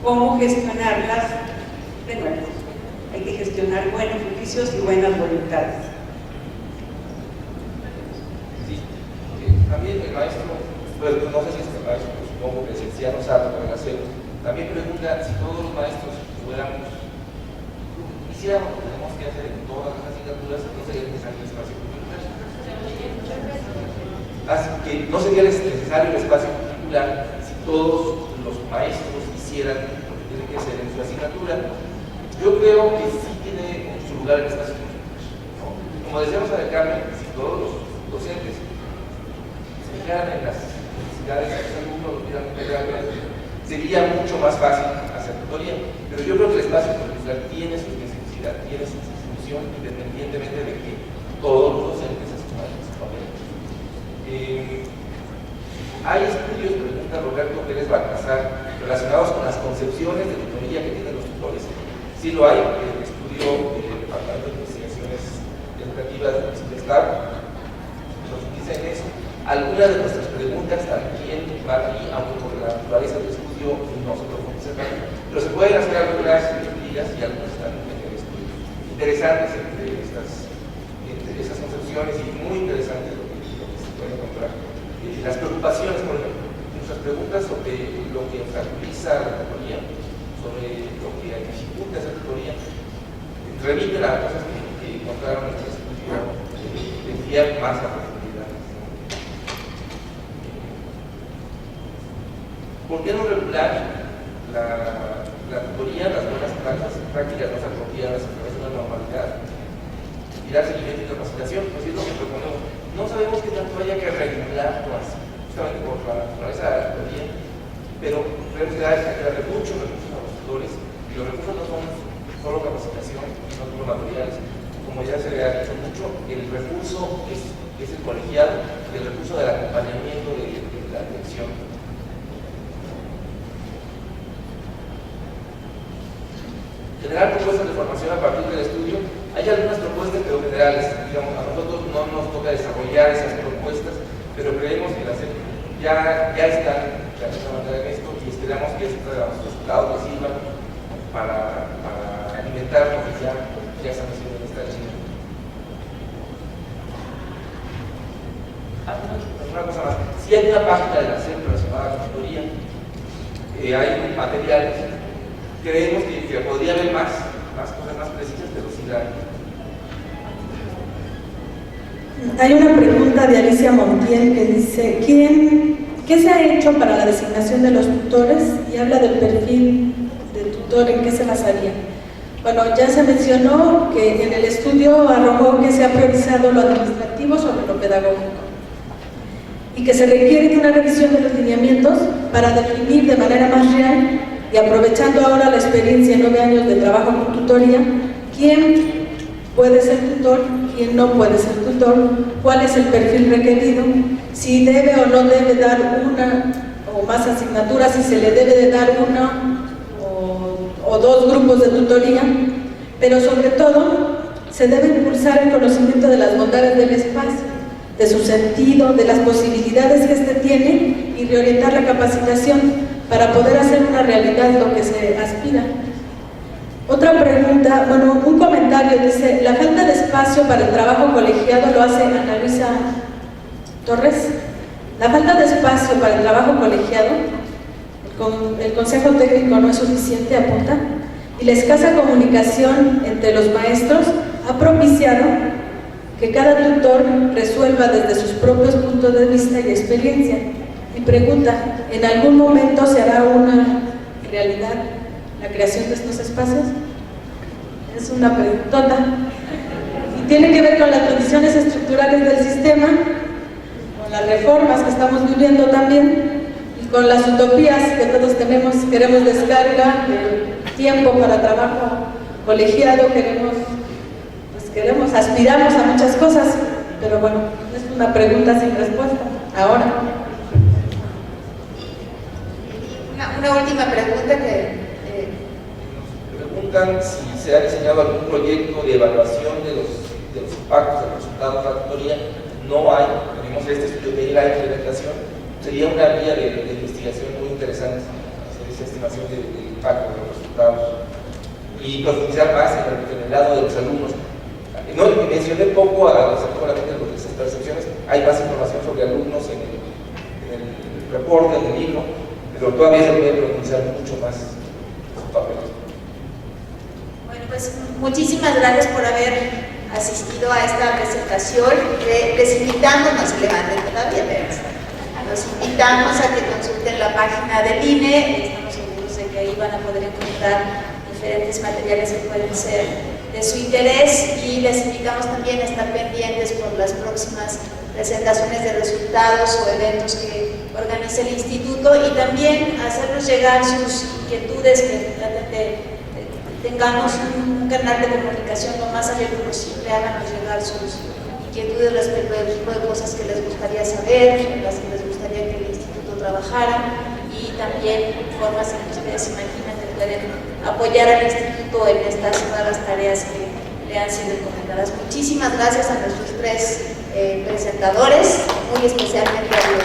Speaker 5: ¿Cómo gestionarlas? De nuevo, hay que gestionar buenos oficios y buenas voluntades.
Speaker 3: Sí, también el maestro, pues, no sé si es el maestro, supongo que licenciado Sato con el acero, también pregunta si todos los maestros hiciéramos lo que tenemos que hacer en todas las asignaturas, no sería necesario el espacio curricular. Así que no sería necesario el espacio curricular si todos los maestros hicieran lo que tienen que hacer en su asignatura. Yo creo que sí tiene su lugar el espacio curricular, ¿no? Como decíamos al Carmen, si todos los docentes se fijaran en las necesidades de los alumnos, lo miran integralmente, sería mucho más fácil hacer tutoría. Pero yo creo que el espacio curricular tiene su necesidad, tiene su función, independientemente de que todos los docentes asuman su papel. Hay estudios, pregunta Roberto Pérez Balcazar, relacionados con las concepciones de tutoría que tienen los tutores. Sí lo hay, el estudio del Departamento de Investigaciones Educativas de Estado nos dice en eso. Algunas de nuestras preguntas también van aquí, aunque por la naturaleza del estudio no se profundiza tanto, pero se pueden hacer algunas ligas y algunas están en el estudio. Interesantes entre esas concepciones y muy interesantes lo que se puede encontrar. Las preocupaciones, por ejemplo, nuestras preguntas sobre lo que obstaculiza la tutoría, sobre lo que dificulta esa tutoría, remiten a cosas que encontraron en el estudio de enviar más a profundidad. ¿Por qué no regular la tutoría, las buenas prácticas más apropiadas a través de una normalidad y dar seguimiento y capacitación? Pues es lo que proponemos. No sabemos qué tanto haya que regularlo así, justamente por la naturaleza de la tutoría, pero debemos darle muchos recursos a los tutores, y los recursos no son solo capacitación, no solo materiales, como ya se le ha dicho mucho, el recurso es el colegiado, el recurso del acompañamiento de la dirección. Generar propuestas de formación a partir del estudio. Hay algunas propuestas, pero generales. Digamos, a nosotros no nos toca desarrollar esas propuestas, pero creemos que las ya están de alguna manera en esto y esperamos que estos resultados les sirvan para alimentar lo que ya están haciendo en esta línea. Una cosa más. Si hay una página de la SEP relacionada con tutoría, hay materiales. Creemos que podría haber más cosas más precisas, pero sí la hay.
Speaker 4: Hay una pregunta de Alicia Montiel que dice: ¿qué se ha hecho para la designación de los tutores? Y habla del perfil de tutor, ¿en qué se basaría? Bueno, ya se mencionó que en el estudio arrojó que se ha priorizado lo administrativo sobre lo pedagógico y que se requiere de una revisión de los lineamientos para definir de manera más real y aprovechando ahora la experiencia de 9 años de trabajo con tutoría, quién puede ser tutor, quién no puede ser tutor, cuál es el perfil requerido, si debe o no debe dar una o más asignaturas, si se le debe de dar una o 2 grupos de tutoría, pero sobre todo se debe impulsar el conocimiento de las bondades del espacio, de su sentido, de las posibilidades que éste tiene y reorientar la capacitación para poder hacer una realidad lo que se aspira. Otra pregunta, bueno, un comentario dice, la falta de espacio para el trabajo colegiado lo hace Ana Luisa Torres. La falta de espacio para el trabajo colegiado, el consejo técnico no es suficiente, apunta, y la escasa comunicación entre los maestros ha propiciado que cada tutor resuelva desde sus propios puntos de vista y experiencia. Y pregunta, ¿en algún momento se hará una realidad la creación de estos espacios? Es una preguntota. Y tiene que ver con las condiciones estructurales del sistema, con las reformas que estamos viviendo también, y con las utopías que todos tenemos. Queremos descarga de tiempo para trabajo colegiado, aspiramos a muchas cosas, pero bueno, es una pregunta sin respuesta. Ahora.
Speaker 2: Una última pregunta que...
Speaker 3: Preguntan si se ha diseñado algún proyecto de evaluación de los impactos, de los resultados de la tutoría. No hay, tenemos este estudio de la implementación, sería una vía de investigación muy interesante, hacer esa estimación del impacto de los resultados y profundizar más en el lado de los alumnos. No, mencioné poco seguramente de esas percepciones, hay más información sobre alumnos en el reporte, en el libro, pero todavía se puede profundizar mucho más su papel.
Speaker 2: Bueno, pues muchísimas gracias por haber asistido a esta presentación. Les invitamos, no se levanten todavía, los invitamos a que consulten la página del INE. Estamos seguros de que ahí van a poder encontrar diferentes materiales que pueden ser de su interés, y les invitamos también a estar pendientes por las próximas presentaciones de resultados o eventos que organice el instituto, y también hacernos llegar sus inquietudes, que tengamos un canal de comunicación lo más abierto posible. Háganos llegar sus inquietudes respecto del tipo de cosas que les gustaría saber, en las que les gustaría que el instituto trabajara, y también formas en que ustedes imaginan que pueden apoyar al instituto en estas nuevas tareas que le han sido encomendadas. Muchísimas gracias a nuestros tres presentadores, muy especialmente a los